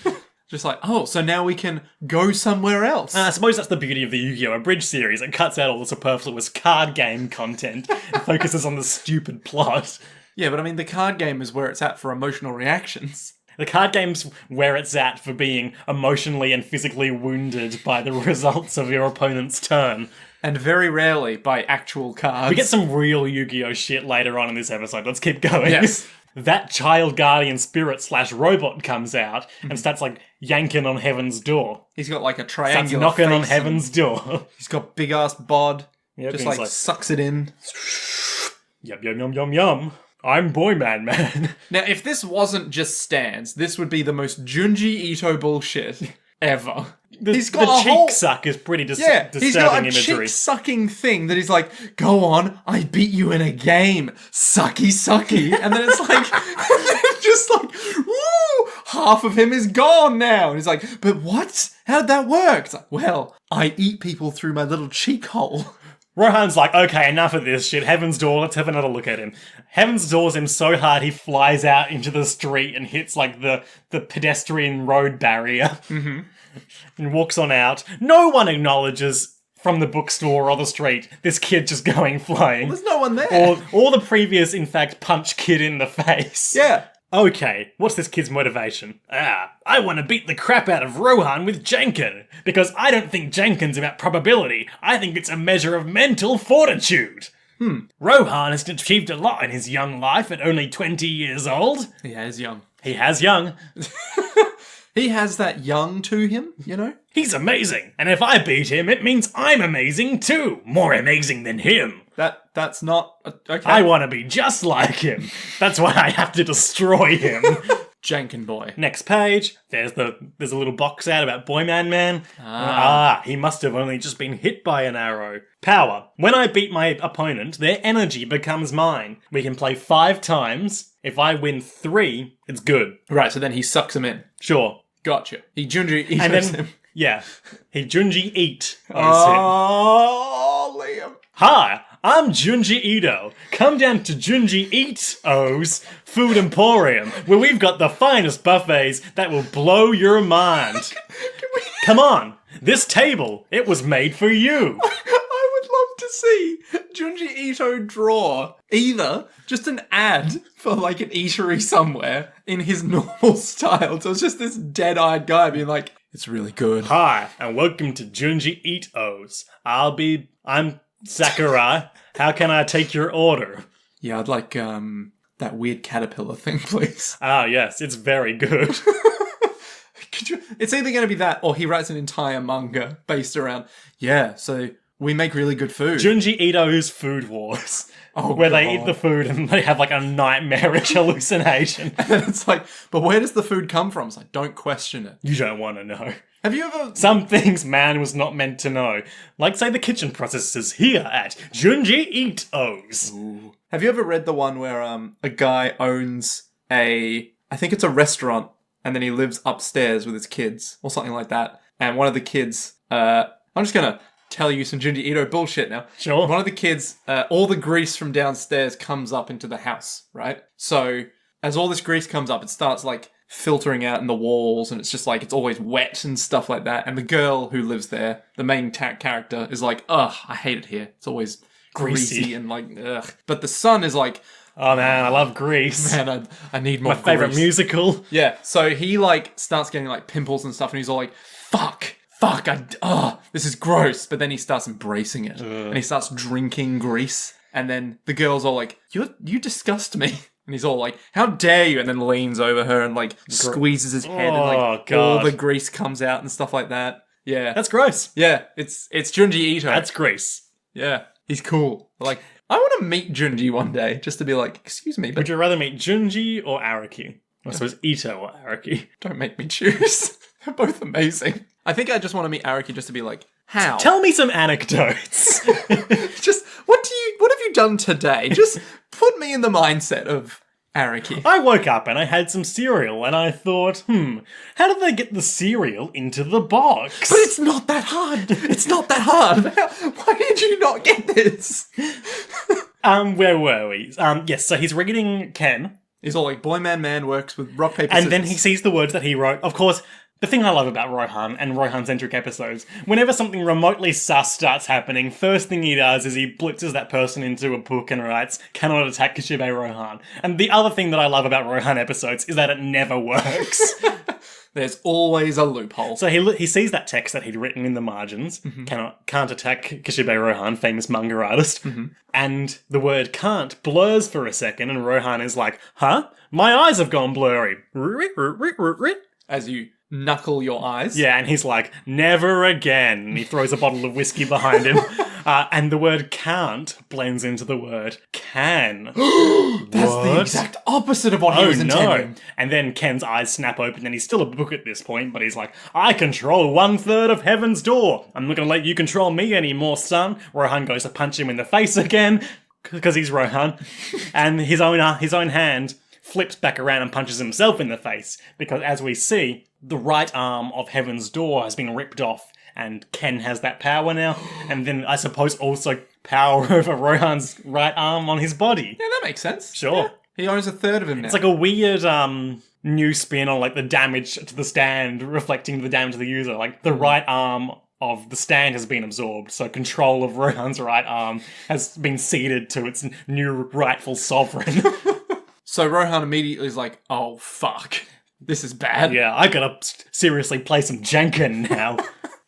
Just like, oh, so now we can go somewhere else. I suppose that's the beauty of the Yu-Gi-Oh! Abridged series. It cuts out all the superfluous card game content and focuses on the stupid plot. Yeah, but I mean, the card game is where it's at for emotional reactions. The card game's where it's at for being emotionally and physically wounded by the results of your opponent's turn. And very rarely by actual cards. We get some real Yu-Gi-Oh! Shit later on in this episode. Let's keep going. Yes. That child guardian spirit / robot comes out and starts like yanking on Heaven's Door. He's got like a Starts triangular knocking on face Heaven's door. He's got big ass bod. Yep, Just he's like sucks it in. Yum, yum, yum, yum, yum. I'm Boy Man. Now, if this wasn't just stands, this would be the most Junji Ito bullshit ever. He's got the a cheek whole... suck is pretty Yeah, disturbing he's got a imagery. cheek-sucking thing that he's like, go on, I beat you in a game. Sucky, sucky. And then it's like, just like, woo, half of him is gone now. And he's like, but what? How'd that work? It's like, well, I eat people through my little cheek hole. Rohan's like, okay, enough of this shit. Heaven's Door, let's have another look at him. Heaven's Door's him so hard he flies out into the street and hits like the pedestrian road barrier. And walks on out. No one acknowledges from the bookstore or the street this kid just going flying. There's no one there. Or the previous, in fact, punch kid in the face. Yeah. Okay, what's this kid's motivation? I want to beat the crap out of Rohan with Janken, because I don't think Janken's about probability. I think it's a measure of mental fortitude. Rohan has achieved a lot in his young life at only 20 years old. Yeah, he's young. He has young. He has that young to him, you know? He's amazing, and if I beat him, it means I'm amazing too. More amazing than him. That's not... Okay. I want to be just like him. That's why I have to destroy him. Janken Boy. Next page, there's a little box out about Boy Man. He must have only just been hit by an arrow. Power. When I beat my opponent, their energy becomes mine. We can play 5 times. If I win 3, it's good. Right, so then he sucks him in. Sure. Gotcha. He Junji eats And then, him. yeah, he Junji Eat owes him. Oh, Liam. Hi, I'm Junji Ito. Come down to Junji Ito's Food Emporium, where we've got the finest buffets that will blow your mind. Come on, this table, it was made for you. I would love to see Junji Ito draw either just an ad for like an eatery somewhere in his normal style. So it's just this dead-eyed guy being like, it's really good. Hi, and welcome to Junji Ito's. I'm Sakurai, how can I take your order? Yeah, I'd like that weird caterpillar thing, please. Ah, yes, it's very good. It's either going to be that, or he writes an entire manga based around, yeah, so we make really good food. Junji Ito's Food Wars. Oh, where they God. eat the food and they have like a nightmarish hallucination. And it's like, but where does the food come from? It's like, don't question it. You don't want to know. Have you ever... Some things man was not meant to know. Like, say, the kitchen processes here at Junji Ito's. Ooh. Have you ever read the one where a guy owns I think it's a restaurant, and then he lives upstairs with his kids, or something like that. And one of the kids, I'm just going to tell you some Junji Ito bullshit now. Sure. One of the kids, all the grease from downstairs comes up into the house, right? So as all this grease comes up, it starts like filtering out in the walls, and it's just like, it's always wet and stuff like that. And the girl who lives there, the main character, is like, ugh, I hate it here. It's always greasy and like, ugh. But the son is like, Oh man, I love Grease. man, I need more My favourite grease. musical. Yeah, so he like starts getting like pimples and stuff, and he's all like, fuck, this is gross. But then he starts embracing it, and he starts drinking grease. And then the girl's all like, you disgust me. And he's all like, how dare you? And then leans over her and like squeezes his head, and like God. all the grease comes out and stuff like that. Yeah, That's gross. yeah, it's Junji Ito. That's Grease. Yeah, he's cool. Like, I want to meet Junji one day, just to be like, excuse me, but Would you rather meet Junji or Araki? I suppose Ito or Araki. don't make me choose. They're both amazing. I think I just want to meet Araki just to be like, how? Tell me some anecdotes. Just, what have you done today? Just put me in the mindset of Araki. I woke up and I had some cereal and I thought, how did they get the cereal into the box? But it's not that hard. It's not that hard. Why did you not get this? Where were we? Yes, so he's reading Ken, He's all like, boy, man works with rock, paper, scissors. and then he sees the words that he wrote. Of course, the thing I love about Rohan and Rohan-centric episodes, whenever something remotely sus starts happening, first thing he does is he blitzes that person into a book and writes, cannot attack Kishibe Rohan. And the other thing that I love about Rohan episodes is that it never works. There's always a loophole. So he sees that text that he'd written in the margins, can't attack Kishibe Rohan, famous manga artist, and the word can't blurs for a second, and Rohan is like, huh? My eyes have gone blurry. As you knuckle your eyes. Yeah, and he's like, never again. And he throws a bottle of whiskey behind him. And the word can't blends into the word can. That's the exact opposite of what he was intending. And then Ken's eyes snap open, and he's still a book at this point, but he's like, I control 1/3 of heaven's door. I'm not going to let you control me anymore, son. Rohan goes to punch him in the face again, because he's Rohan. And his own hand flips back around and punches himself in the face, because as we see, the right arm of Heaven's Door has been ripped off, and Ken has that power now, and then I suppose also power over Rohan's right arm on his body. Yeah, that makes sense. Sure. Yeah. He owns 1/3 of him now. It's like a weird new spin on like the damage to the stand reflecting the damage to the user. Like the right arm of the stand has been absorbed, so control of Rohan's right arm has been ceded to its new rightful sovereign. So Rohan immediately is like, oh, fuck. This is bad. Yeah, I gotta seriously play some Janken now.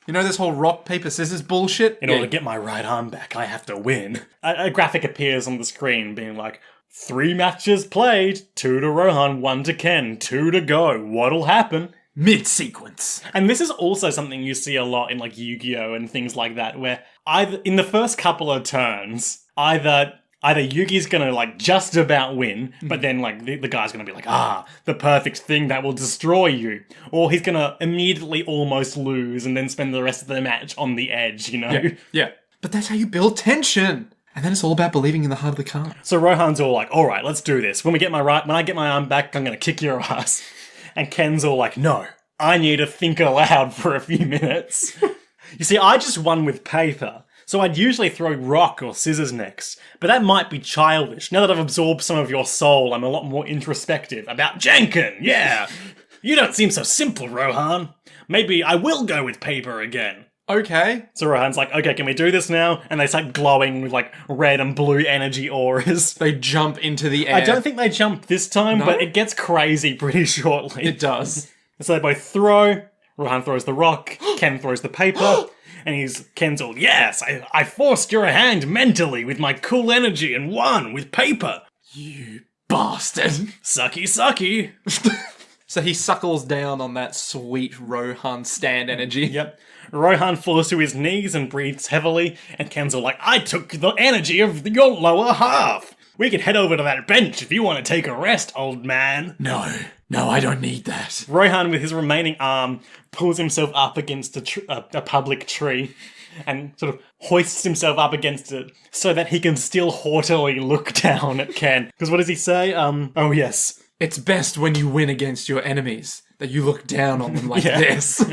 You know this whole rock, paper, scissors bullshit? In order to get my right arm back, I have to win. A graphic appears on the screen being like, 3 matches played, 2 to Rohan, 1 to Ken, 2 to go. What'll happen? Mid-sequence. And this is also something you see a lot in like Yu-Gi-Oh! And things like that, where either in the first couple of turns, either Yugi's gonna like just about win, but then like the guy's gonna be like, the perfect thing that will destroy you. Or he's gonna immediately almost lose and then spend the rest of the match on the edge, you know? Yeah. But that's how you build tension. And then it's all about believing in the heart of the card. So Rohan's all like, alright, let's do this. When I get my arm back, I'm gonna kick your ass. And Ken's all like, no, I need to think aloud for a few minutes. You see, I just won with paper. So I'd usually throw rock or scissors next, but that might be childish. Now that I've absorbed some of your soul, I'm a lot more introspective about Janken, yeah! You don't seem so simple, Rohan. Maybe I will go with paper again. Okay. So Rohan's like, okay, can we do this now? And they start glowing with like red and blue energy auras. They jump into the air. I don't think they jump this time, but it gets crazy pretty shortly. It does. So they both throw. Rohan throws the rock, Ken throws the paper, and Ken's all, yes, I forced your hand mentally with my cool energy and won with paper. You bastard. Sucky, sucky. So he suckles down on that sweet Rohan stand energy. Yep. Rohan falls to his knees and breathes heavily, and Ken's all like, I took the energy of your lower half. We can head over to that bench if you want to take a rest, old man. No, I don't need that. Rohan, with his remaining arm, pulls himself up against a public tree and sort of hoists himself up against it so that he can still haughtily look down at Ken. Because what does he say? Oh yes. It's best when you win against your enemies, that you look down on them like this.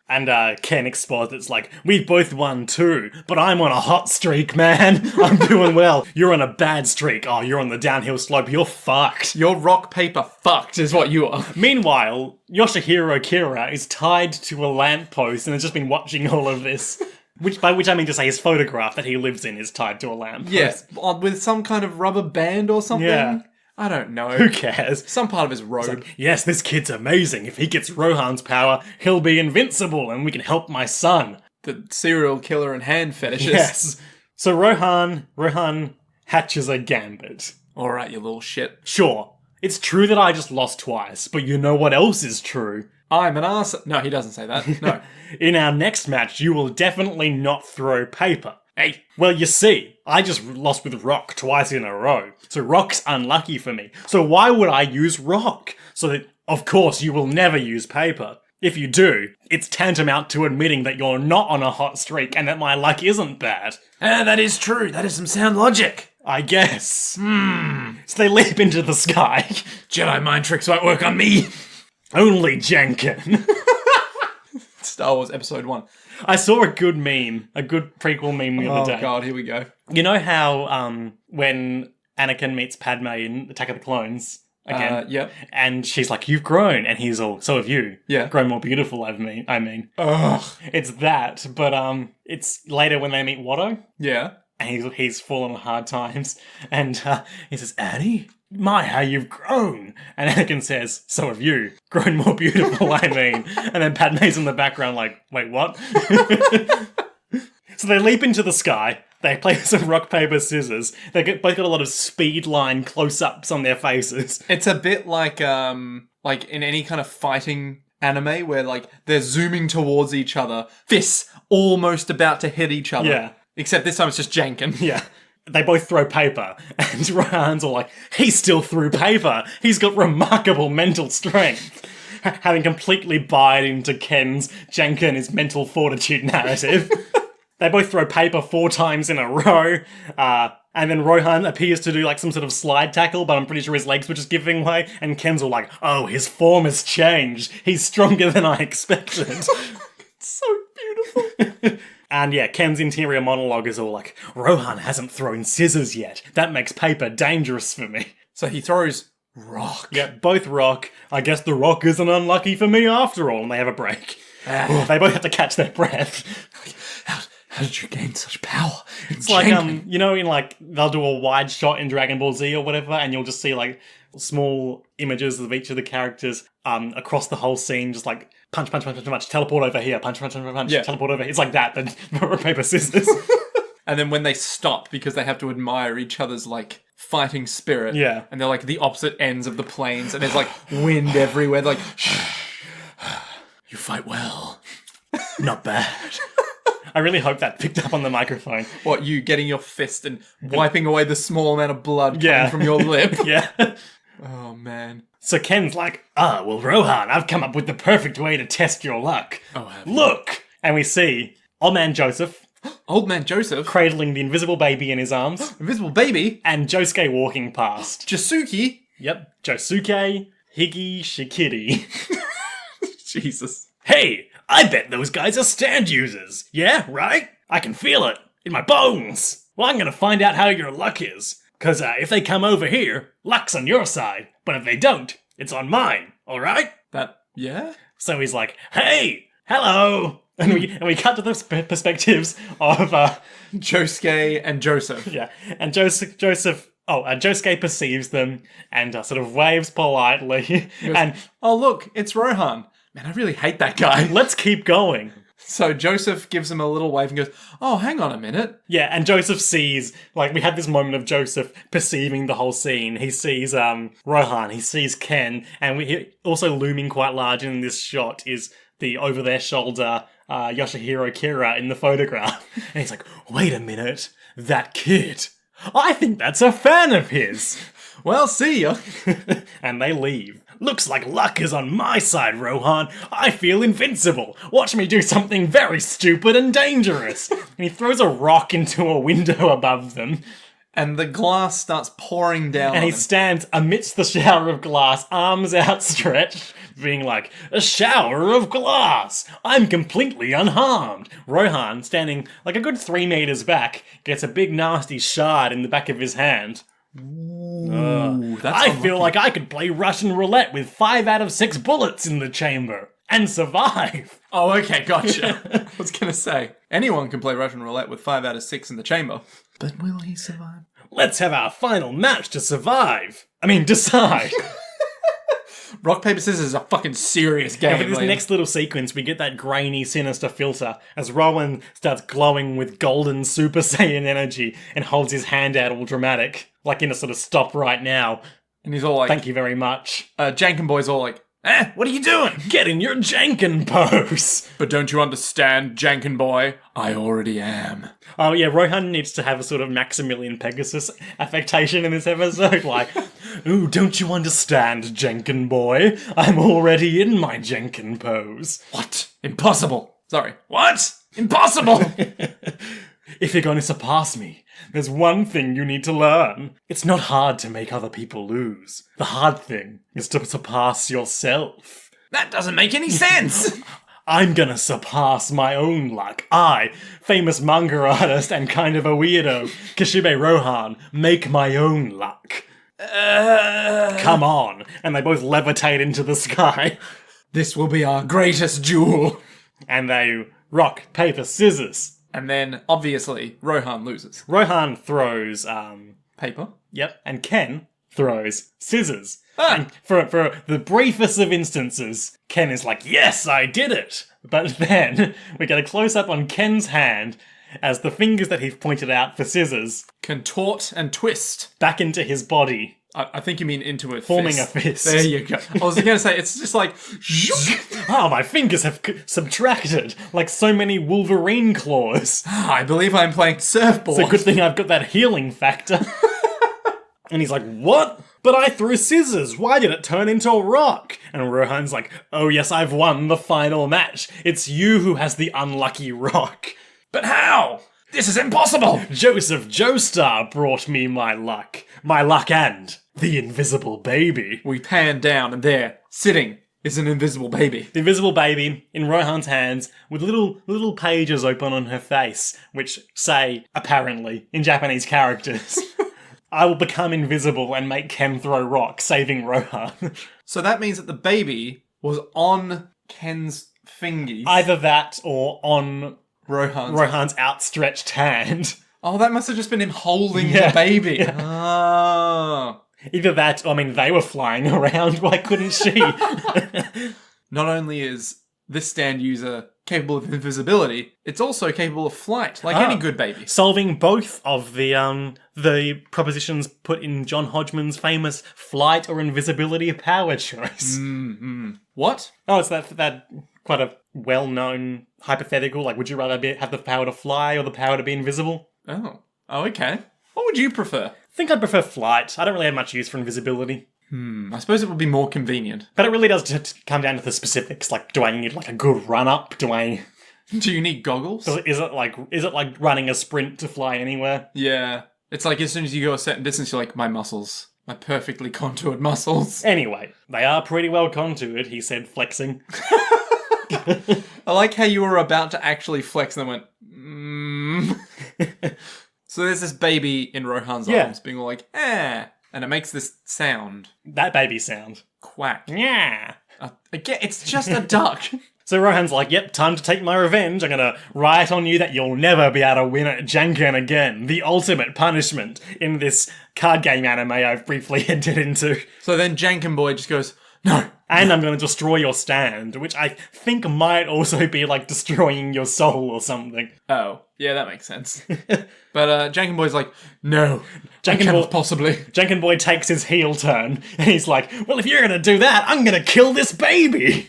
And Ken exposits like, we both won too, but I'm on a hot streak, man. I'm doing well. You're on a bad streak. Oh, you're on the downhill slope. You're fucked. You're rock, paper, fucked is what you are. Meanwhile, Yoshihiro Kira is tied to a lamppost and has just been watching all of this. By which I mean to say his photograph that he lives in is tied to a lamppost. Yes, with some kind of rubber band or something. Yeah. I don't know. Who cares? Some part of his robe. Like, yes, this kid's amazing. If he gets Rohan's power, he'll be invincible and we can help my son. The serial killer and hand fetishist. Yes. So Rohan hatches a gambit. Alright, you little shit. Sure, it's true that I just lost twice, but you know what else is true? I'm an arse. No, he doesn't say that. No. In our next match, you will definitely not throw paper. Hey, well, you see, I just lost with rock twice in a row, so rock's unlucky for me. So why would I use rock? So that, of course, you will never use paper. If you do, it's tantamount to admitting that you're not on a hot streak and that my luck isn't bad. That is true. That is some sound logic. I guess. So they leap into the sky. Jedi mind tricks won't work on me. Only Janken. Star Wars Episod 1. I saw a good prequel meme the other day. Oh god, here we go. You know how when Anakin meets Padme in Attack of the Clones again? Yep. And she's like, you've grown. And he's all, so have you. Yeah. Grown more beautiful, I mean. Ugh. It's that, but it's later when they meet Watto. Yeah. And he's fallen on hard times. And he says, Annie, my, how you've grown. And Anakin says, so have you. Grown more beautiful, I mean. And then Padme's in the background like, wait, what? So they leap into the sky. They play some rock, paper, scissors. They both got a lot of speed line close-ups on their faces. It's a bit like in any kind of fighting anime where like they're zooming towards each other, fists almost about to hit each other. Yeah. Except this time it's just Janken. Yeah. They both throw paper, and Rohan's all like, he still threw paper. He's got remarkable mental strength. Having completely bought into Ken's Janken is mental fortitude narrative. They both throw paper 4 times in a row, and then Rohan appears to do like some sort of slide tackle, but I'm pretty sure his legs were just giving way, and Ken's all like, oh, his form has changed. He's stronger than I expected. It's so beautiful. And yeah, Ken's interior monologue is all like, Rohan hasn't thrown scissors yet. That makes paper dangerous for me. So he throws rock. Yeah, both rock. I guess the rock isn't unlucky for me after all, and they have a break. They both have to catch their breath. How did you gain such power? It's like, you know, in like, they'll do a wide shot in Dragon Ball Z or whatever, and you'll just see like small images of each of the characters across the whole scene, just like punch, teleport over here, punch, Yeah. teleport over here. It's like that, but rock, paper, scissors. And then when they stop because they have to admire each other's like fighting spirit. Yeah. And they're like the opposite ends of the planes and there's like wind everywhere. They're like, you fight well. Not bad. I really hope that picked up on the microphone. What, you getting your fist and wiping away the small amount of blood coming from your lip? Yeah. Oh, man. So Ken's like, well, Rohan, I've come up with the perfect way to test your luck. Oh, have you? Look! And we see Old Man Joseph Old Man Joseph? cradling the invisible baby in his arms, Invisible baby? and Josuke walking past. Jasuke? Yep, Josuke Higi Shikiri. Jesus. Hey, I bet those guys are stand users. Yeah, right? I can feel it in my bones. Well, I'm gonna find out how your luck is. Cause if they come over here, luck's on your side. But if they don't, it's on mine. Alright? Yeah? So he's like, hey, hello. And we cut to the perspectives of, Josuke and Joseph. yeah, and Josuke perceives them and sort of waves politely. He goes, and oh, look, it's Rohan. Man, I really hate that guy. Let's keep going. So Joseph gives him a little wave and goes, oh, hang on a minute. Yeah, and Joseph sees, like, we had this moment of Joseph perceiving the whole scene. He sees Rohan, he sees Ken, and also looming quite large in this shot is the over-their-shoulder Yoshihiro Kira in the photograph. And he's like, wait a minute, that kid, I think that's a fan of his. Well, see ya. And they leave. Looks like luck is on my side, Rohan. I feel invincible. Watch me do something very stupid and dangerous. And he throws a rock into a window above them. And the glass starts pouring down. And he on him. stands amidst the shower of glass, arms outstretched, being like, a shower of glass. I'm completely unharmed. Rohan, standing like a good 3 meters back, gets a big nasty shard in the back of his hand. Ooh, that's I unlucky. feel like I could play Russian roulette with 5 out of 6 bullets in the chamber and survive. Oh, okay, gotcha. I was going to say, anyone can play Russian roulette with 5 out of 6 in the chamber. But will he survive? Let's have our final match to survive. I mean, decide. Rock, paper, scissors is a fucking serious game. And for this Liam. next little sequence, we get that grainy, sinister filter as Rowan starts glowing with golden Super Saiyan energy and holds his hand out all dramatic, like in a sort of stop right now. And he's all like, Thank you very much. Janken Boy's all like, what are you doing? Get in your Janken pose. But don't you understand, Janken Boy? I already am. Oh yeah, Rohan needs to have a sort of Maximilian Pegasus affectation in this episode, like, ooh, don't you understand, Janken Boy? I'm already in my Janken pose. What? Impossible. Sorry. What? Impossible! If you're going to surpass me, there's one thing you need to learn. It's not hard to make other people lose. The hard thing is to surpass yourself. That doesn't make any sense! I'm gonna surpass my own luck. I, famous manga artist and kind of a weirdo, Kishibe Rohan, make my own luck. Come on. And they both levitate into the sky. This will be our greatest duel. And they rock, paper, scissors. And then, obviously, Rohan loses. Rohan throws, Paper? yep, and Ken throws scissors. Ah. And for the briefest of instances, Ken is like, yes, I did it! But then, we get a close-up on Ken's hand as the fingers that he's pointed out for scissors Contort and twist. back into his body, I think you mean into a forming fist. a fist. There you go. I was going to say, it's just like... Oh, my fingers have subtracted, like so many Wolverine claws. I believe I'm playing surfboard. It's a good thing I've got that healing factor. And he's like, what? But I threw scissors. Why did it turn into a rock? And Rohan's like, oh yes, I've won the final match. It's you who has the unlucky rock. But how? This is impossible! Joseph Joestar brought me my luck. My luck and the invisible baby. We pan down and there, sitting, is an invisible baby. The invisible baby in Rohan's hands with little pages open on her face, which say, apparently, in Japanese characters, I will become invisible and make Ken throw rocks, saving Rohan. So that means that the baby was on Ken's fingies. Either that or on Rohan's. outstretched hand. Oh, that must have just been him holding Yeah. the baby. Yeah. Ah. Either that, I mean, they were flying around, why couldn't she? Not only is this stand user capable of invisibility, it's also capable of flight, like any good baby. Solving both of the propositions put in John Hodgman's famous flight or invisibility power choice. What? Oh, it's that quite a well-known hypothetical, like would you rather have the power to fly or the power to be invisible? Oh, okay. What would you prefer? I think I'd prefer flight. I don't really have much use for invisibility. I suppose it would be more convenient. But it really does come down to the specifics, like do I need like a good run-up? Do you need goggles? Is it like running a sprint to fly anywhere? Yeah. It's like as soon as you go a certain distance, you're like, my muscles. My perfectly contoured muscles. Anyway, they are pretty well contoured, he said, flexing. I like how you were about to actually flex and then went, So there's this baby in Rohan's arms being all like, and it makes this sound. That baby sound. Quack. Yeah. Again, it's just a duck. So Rohan's like, yep, time to take my revenge. I'm gonna write on you that you'll never be able to win at Janken again. The ultimate punishment in this card game anime I've briefly entered into. So then Janken Boy just goes, no, And I'm going to destroy your stand, which I think might also be like destroying your soul or something. Oh, yeah, that makes sense. But Janken Boy's like, no, possibly. Janken Boy takes his heel turn, and he's like, well, if you're going to do that, I'm going to kill this baby.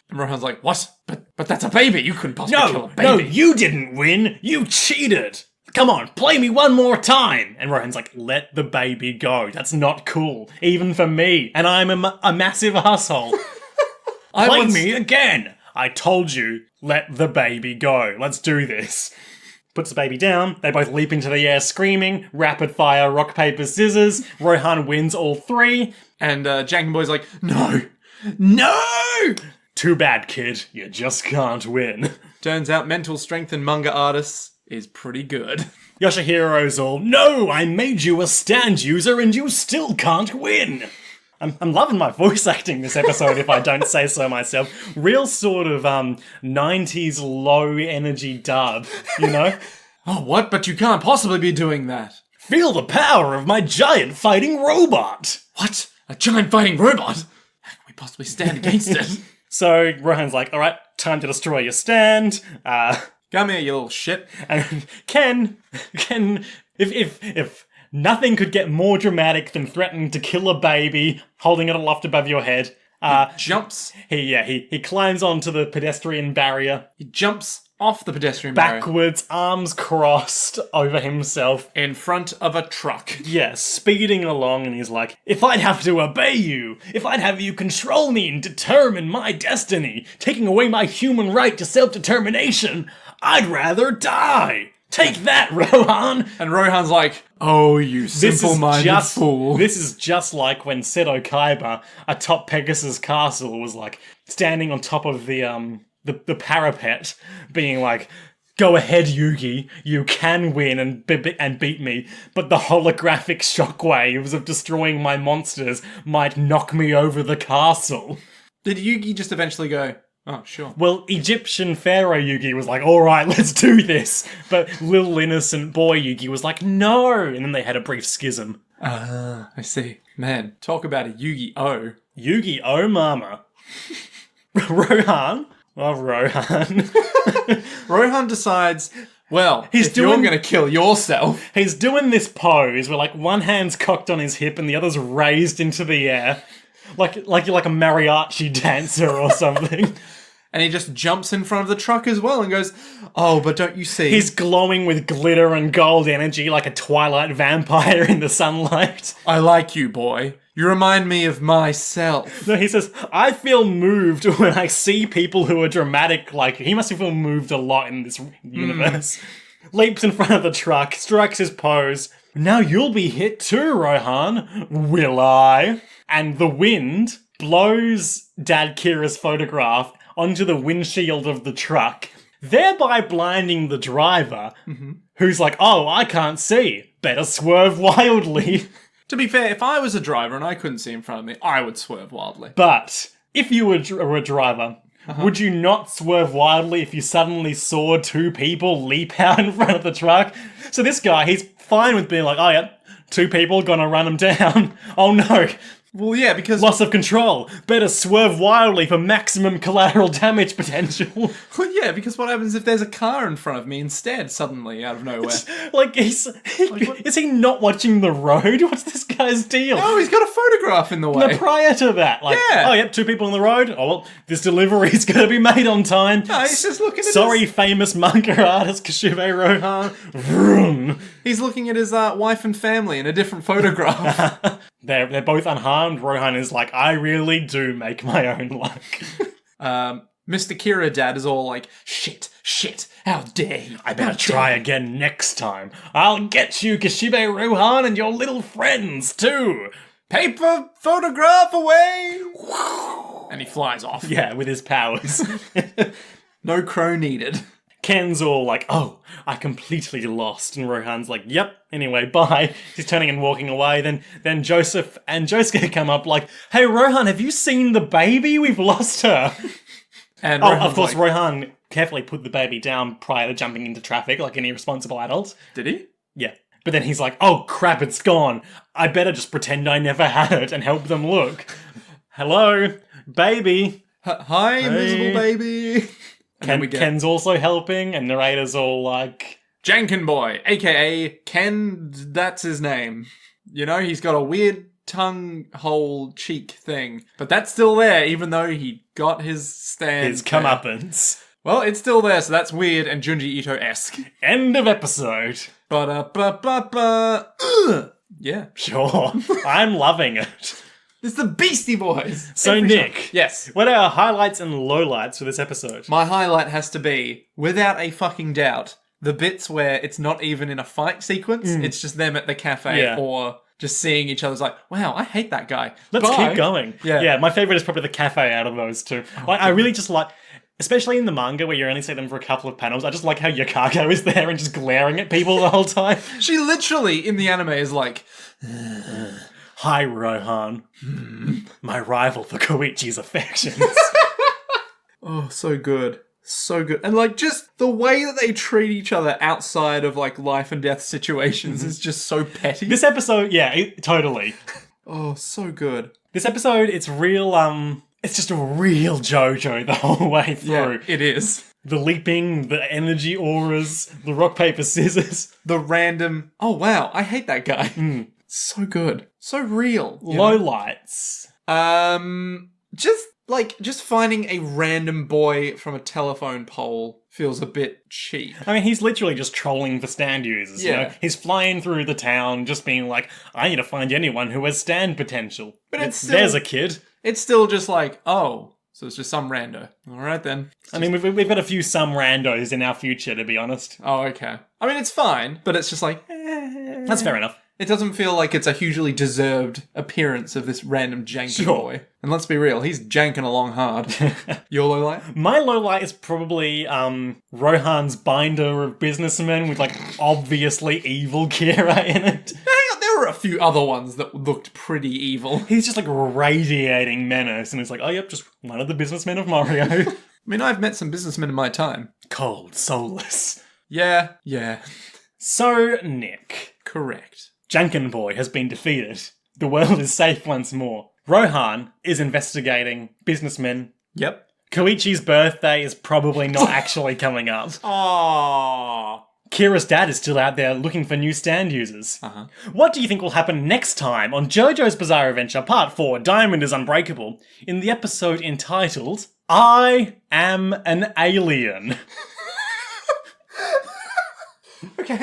And Rohan's like, what? But that's a baby. You couldn't possibly kill a baby. No, you didn't win. You cheated. Come on, play me one more time. And Rohan's like, let the baby go. That's not cool, even for me. And I'm a massive asshole. Play me again. I told you, let the baby go. Let's do this. Puts the baby down. They both leap into the air screaming. Rapid fire, rock, paper, scissors. Rohan wins all three. And Janken Boy's like, no. Too bad, kid. You just can't win. Turns out mental strength in manga artists is pretty good. Yoshihiro's all, no, I made you a stand user and you still can't win. I'm loving my voice acting this episode, if I don't say so myself. Real sort of 90s low energy dub, you know? Oh, what? But you can't possibly be doing that. Feel the power of my giant fighting robot. What? A giant fighting robot? How can we possibly stand against it? So Rohan's like, all right, time to destroy your stand. Come here, you little shit. And Ken, if nothing could get more dramatic than threatening to kill a baby, holding it aloft above your head, jumps. He climbs onto the pedestrian barrier. He jumps off the pedestrian barrier. Backwards, arms crossed over himself. In front of a truck. Yeah, speeding along, and he's like, if I'd have to obey you, if I'd have you control me and determine my destiny, taking away my human right to self-determination, I'd rather die. Take that, Rohan! And Rohan's like, oh, you simple-minded fool. This is just like when Seto Kaiba, atop Pegasus Castle, was like standing on top of the parapet, being like, go ahead, Yugi, you can win and beat me, but the holographic shockwaves of destroying my monsters might knock me over the castle. Did Yugi just eventually go, oh, sure. Well, Egyptian Pharaoh Yugi was like, all right, let's do this. But little innocent boy Yugi was like, no. And then they had a brief schism. I see. Man, talk about a Yu-Gi-Oh. Yu-Gi-Oh, mama. Rohan. Oh, Rohan. Rohan decides, well, if you're going to kill yourself. He's doing this pose where, like, one hand's cocked on his hip and the other's raised into the air. Like you're like a mariachi dancer or something. And he just jumps in front of the truck as well and goes, oh, but don't you see? He's glowing with glitter and gold energy like a Twilight vampire in the sunlight. I like you, boy. You remind me of myself. No, he says, I feel moved when I see people who are dramatic. Like, he must feel moved a lot in this universe. Leaps in front of the truck, strikes his pose. Now you'll be hit too, Rohan. Will I? And the wind blows Dad Kira's photograph onto the windshield of the truck, thereby blinding the driver, who's like, oh, I can't see. Better swerve wildly. To be fair, if I was a driver and I couldn't see in front of me, I would swerve wildly. But if you were a driver, would you not swerve wildly if you suddenly saw two people leap out in front of the truck? So this guy, he's fine with being like, oh yeah, two people gonna run him down. Oh no. Well, yeah, because... Loss of control. Better swerve wildly for maximum collateral damage potential. Well, yeah, because what happens if there's a car in front of me instead, suddenly, out of nowhere? Like, is he not watching the road? What's this guy's deal? No, he's got a photograph in the way. No, prior to that. Like, yeah. Oh, yep, two people on the road. Oh, well, this delivery's going to be made on time. No, he's just looking at Sorry, famous manga artist Kishibe Rohan. Vroom. He's looking at his wife and family in a different photograph. They're both unharmed. Rohan is like, I really do make my own luck. Mr. Kira Dad is all like, shit, how dare you? I better try again next time. I'll get you, Kishibe Rohan, and your little friends, too. Paper photograph away! And he flies off. Yeah, with his powers. No crow needed. Ken's all like, oh, I completely lost. And Rohan's like, yep, anyway, bye. He's turning and walking away. Then Joseph and Josuke come up like, hey, Rohan, have you seen the baby? We've lost her. And of course, like, Rohan carefully put the baby down prior to jumping into traffic like any responsible adult. Did he? Yeah. But then he's like, oh, crap, it's gone. I better just pretend I never had it and help them look. Hello? baby. Hi, invisible baby. And then we get Ken's also helping, and narrator's all like... Janken Boy, a.k.a. Ken, that's his name. You know, he's got a weird tongue hole cheek thing. But that's still there, even though he got his stand. His comeuppance. Well, it's still there, so that's weird and Junji Ito-esque. End of episode. Ba-da-ba-ba-ba. Yeah. Sure. I'm loving it. It's the Beastie Boys. So, Every Nick. time. Yes. What are our highlights and lowlights for this episode? My highlight has to be, without a fucking doubt, the bits where it's not even in a fight sequence, it's just them at the cafe or just seeing each other's like, wow, I hate that guy. Let's Bye. keep going. Yeah, my favourite is probably the cafe out of those two. I really just like... Especially in the manga where you only see them for a couple of panels, I just like how Yukako is there and just glaring at people the whole time. She literally, in the anime, is like... Hi, Rohan. My rival for Koichi's affections. Oh, so good. So good. And, like, just the way that they treat each other outside of, like, life and death situations is just so petty. This episode, totally. Oh, so good. This episode, it's real, it's just a real Jojo the whole way through. Yeah, it is. The leaping, the energy auras, the rock, paper, scissors. The random, oh, wow, I hate that guy. So good. So real. Lowlights. Just finding a random boy from a telephone pole feels a bit cheap. I mean, he's literally just trolling for stand users, you know? Yeah. He's flying through the town just being like, I need to find anyone who has stand potential. But it's still... There's a kid. It's still just like, oh, so it's just some rando. All right, then. I mean, we've got a few some randos in our future, to be honest. Oh, okay. I mean, it's fine, but it's just like... That's fair enough. It doesn't feel like it's a hugely deserved appearance of this random janky boy. And let's be real, he's janking along hard. Your low light? My low light is probably Rohan's binder of businessmen with, like, obviously evil Kira in it. Hang on, there were a few other ones that looked pretty evil. He's just, like, radiating menace, and he's like, oh, yep, just one of the businessmen of Mario. I mean, I've met some businessmen in my time. Cold, soulless. Yeah. So, Nick. Correct. Janken Boy has been defeated. The world is safe once more. Rohan is investigating businessmen. Yep. Koichi's birthday is probably not actually coming up. Aww. Kira's dad is still out there looking for new stand users. What do you think will happen next time on JoJo's Bizarre Adventure Part 4, Diamond is Unbreakable, in the episode entitled, I Am an Alien? Okay,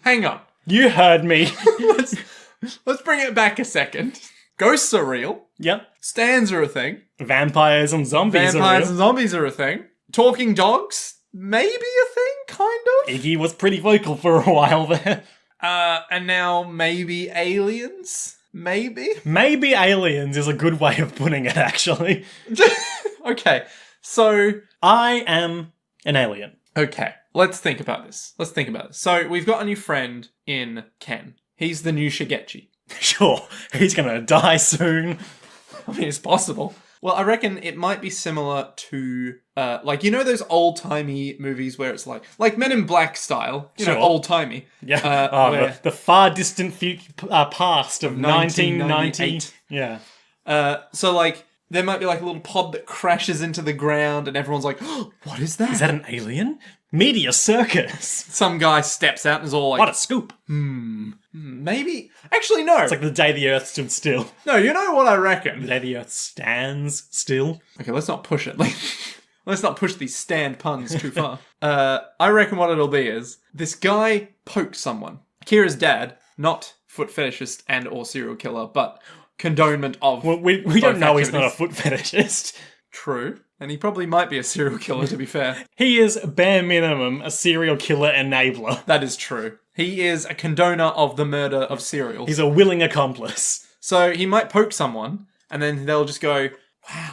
hang on. You heard me. Let's bring it back a second. Ghosts are real. Yep. Stands are a thing. Vampires and zombies are Vampires real. and zombies are a thing. Talking dogs, maybe a thing, kind of. Iggy was pretty vocal for a while there. And now maybe aliens? Maybe? Maybe aliens is a good way of putting it, actually. Okay, so... I am an alien. Okay, let's think about this. So, we've got a new friend in Ken. He's the new Shigechi. Sure, he's gonna die soon. I mean, it's possible. Well, I reckon it might be similar to, like, you know those old-timey movies where it's like Men in Black style? You know, old-timey. Yeah, the far distant past of 1990. Yeah. So, like, there might be, like, a little pod that crashes into the ground and everyone's like, oh, what is that? Is that an alien? Media circus. Some guy steps out and is all like... What a scoop. Maybe... Actually, no. It's like the day the Earth stood still. No, you know what I reckon? The day the Earth stands still. Okay, let's not push it. Let's not push these stand puns too far. I reckon what it'll be is, this guy poked someone. Kira's dad, not foot fetishist and or serial killer, but condonement of... Well, we don't know he's not a foot fetishist. True. And he probably might be a serial killer, to be fair. He is, bare minimum, a serial killer enabler. That is true. He is a condoner of the murder of serials. He's a willing accomplice. So he might poke someone, and then they'll just go,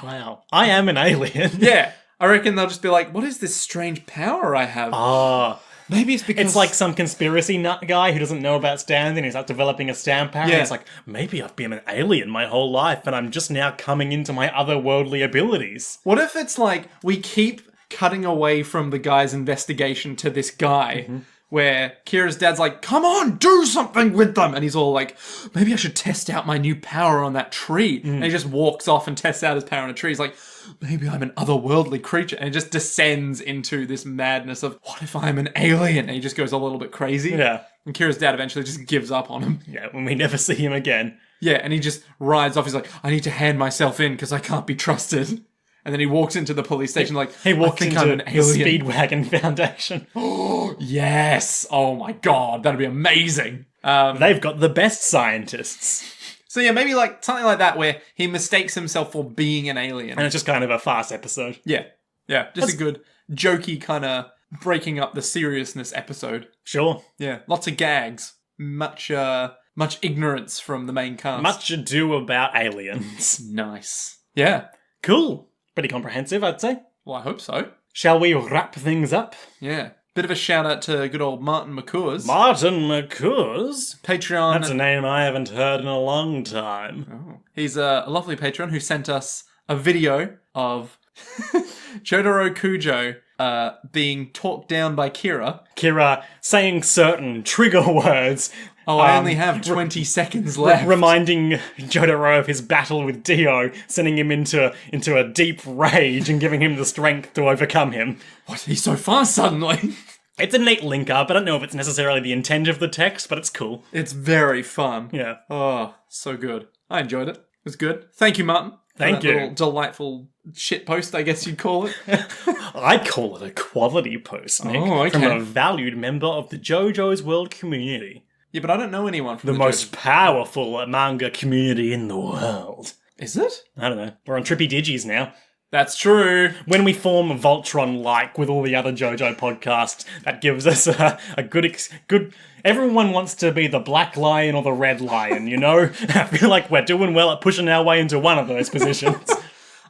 Wow. I am an alien. Yeah. I reckon they'll just be like, what is this strange power I have? Maybe it's because... It's like some conspiracy nut guy who doesn't know about stands and he's like developing a stand power. Yeah. He's like, maybe I've been an alien my whole life and I'm just now coming into my otherworldly abilities. What if it's like, we keep cutting away from the guy's investigation to this guy, where Kira's dad's like, come on, do something with them. And he's all like, maybe I should test out my new power on that tree. And he just walks off and tests out his power on a tree. He's like, maybe I'm an otherworldly creature. And it just descends into this madness of, what if I'm an alien? And he just goes a little bit crazy. Yeah. And Kira's dad eventually just gives up on him. Yeah, when we never see him again. Yeah, and he just rides off. He's like, I need to hand myself in because I can't be trusted. And then he walks into the police station like, He walks I think into I'm an the alien. Speedwagon Foundation. Yes. Oh my god, that'd be amazing. They've got the best scientists. So yeah, maybe like something like that where he mistakes himself for being an alien. And it's just kind of a farce episode. Yeah. Just a good, jokey kind of breaking up the seriousness episode. Sure. Yeah, lots of gags. Much ignorance from the main cast. Much ado about aliens. Nice. Yeah. Cool. Pretty comprehensive, I'd say. Well, I hope so. Shall we wrap things up? Yeah. Bit of a shout out to good old Martin McCours. Martin McCours? Patreon. That's a name I haven't heard in a long time. Oh. He's a lovely patron who sent us a video of Jotaro Kujo being talked down by Kira. Kira saying certain trigger words. Oh, I only have 20 seconds left. Reminding Jotaro of his battle with Dio, sending him into a deep rage and giving him the strength to overcome him. What? He's so fast suddenly. It's a neat link up. I don't know if it's necessarily the intent of the text, but it's cool. It's very fun. Yeah. Oh, so good. I enjoyed it. It was good. Thank you, Martin. Thank you. Little delightful shit post, I guess you'd call it. I'd call it a quality post, Nick. Oh, okay. From a valued member of the JoJo's World community. Yeah, but I don't know anyone from The the most powerful manga community in the world. Is it? I don't know. We're on Trippy Digis now. That's true. When we form Voltron-like with all the other JoJo podcasts, that gives us a good... Everyone wants to be the black lion or the red lion, you know? I feel like we're doing well at pushing our way into one of those positions.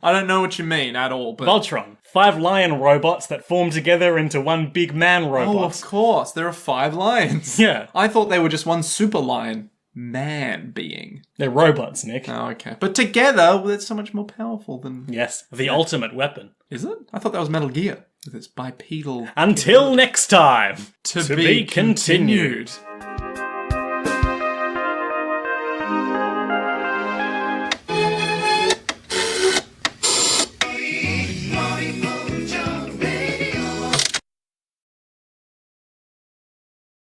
I don't know what you mean at all, but... Voltron. 5 lion robots that form together into one big man robot. Oh, of course. There are 5 lions. Yeah. I thought they were just one super lion man being. They're robots, Nick. Oh, okay. But together, well, it's so much more powerful than... Yes, the ultimate weapon. Is it? I thought that was Metal Gear. With its bipedal... Until next time. To be continued.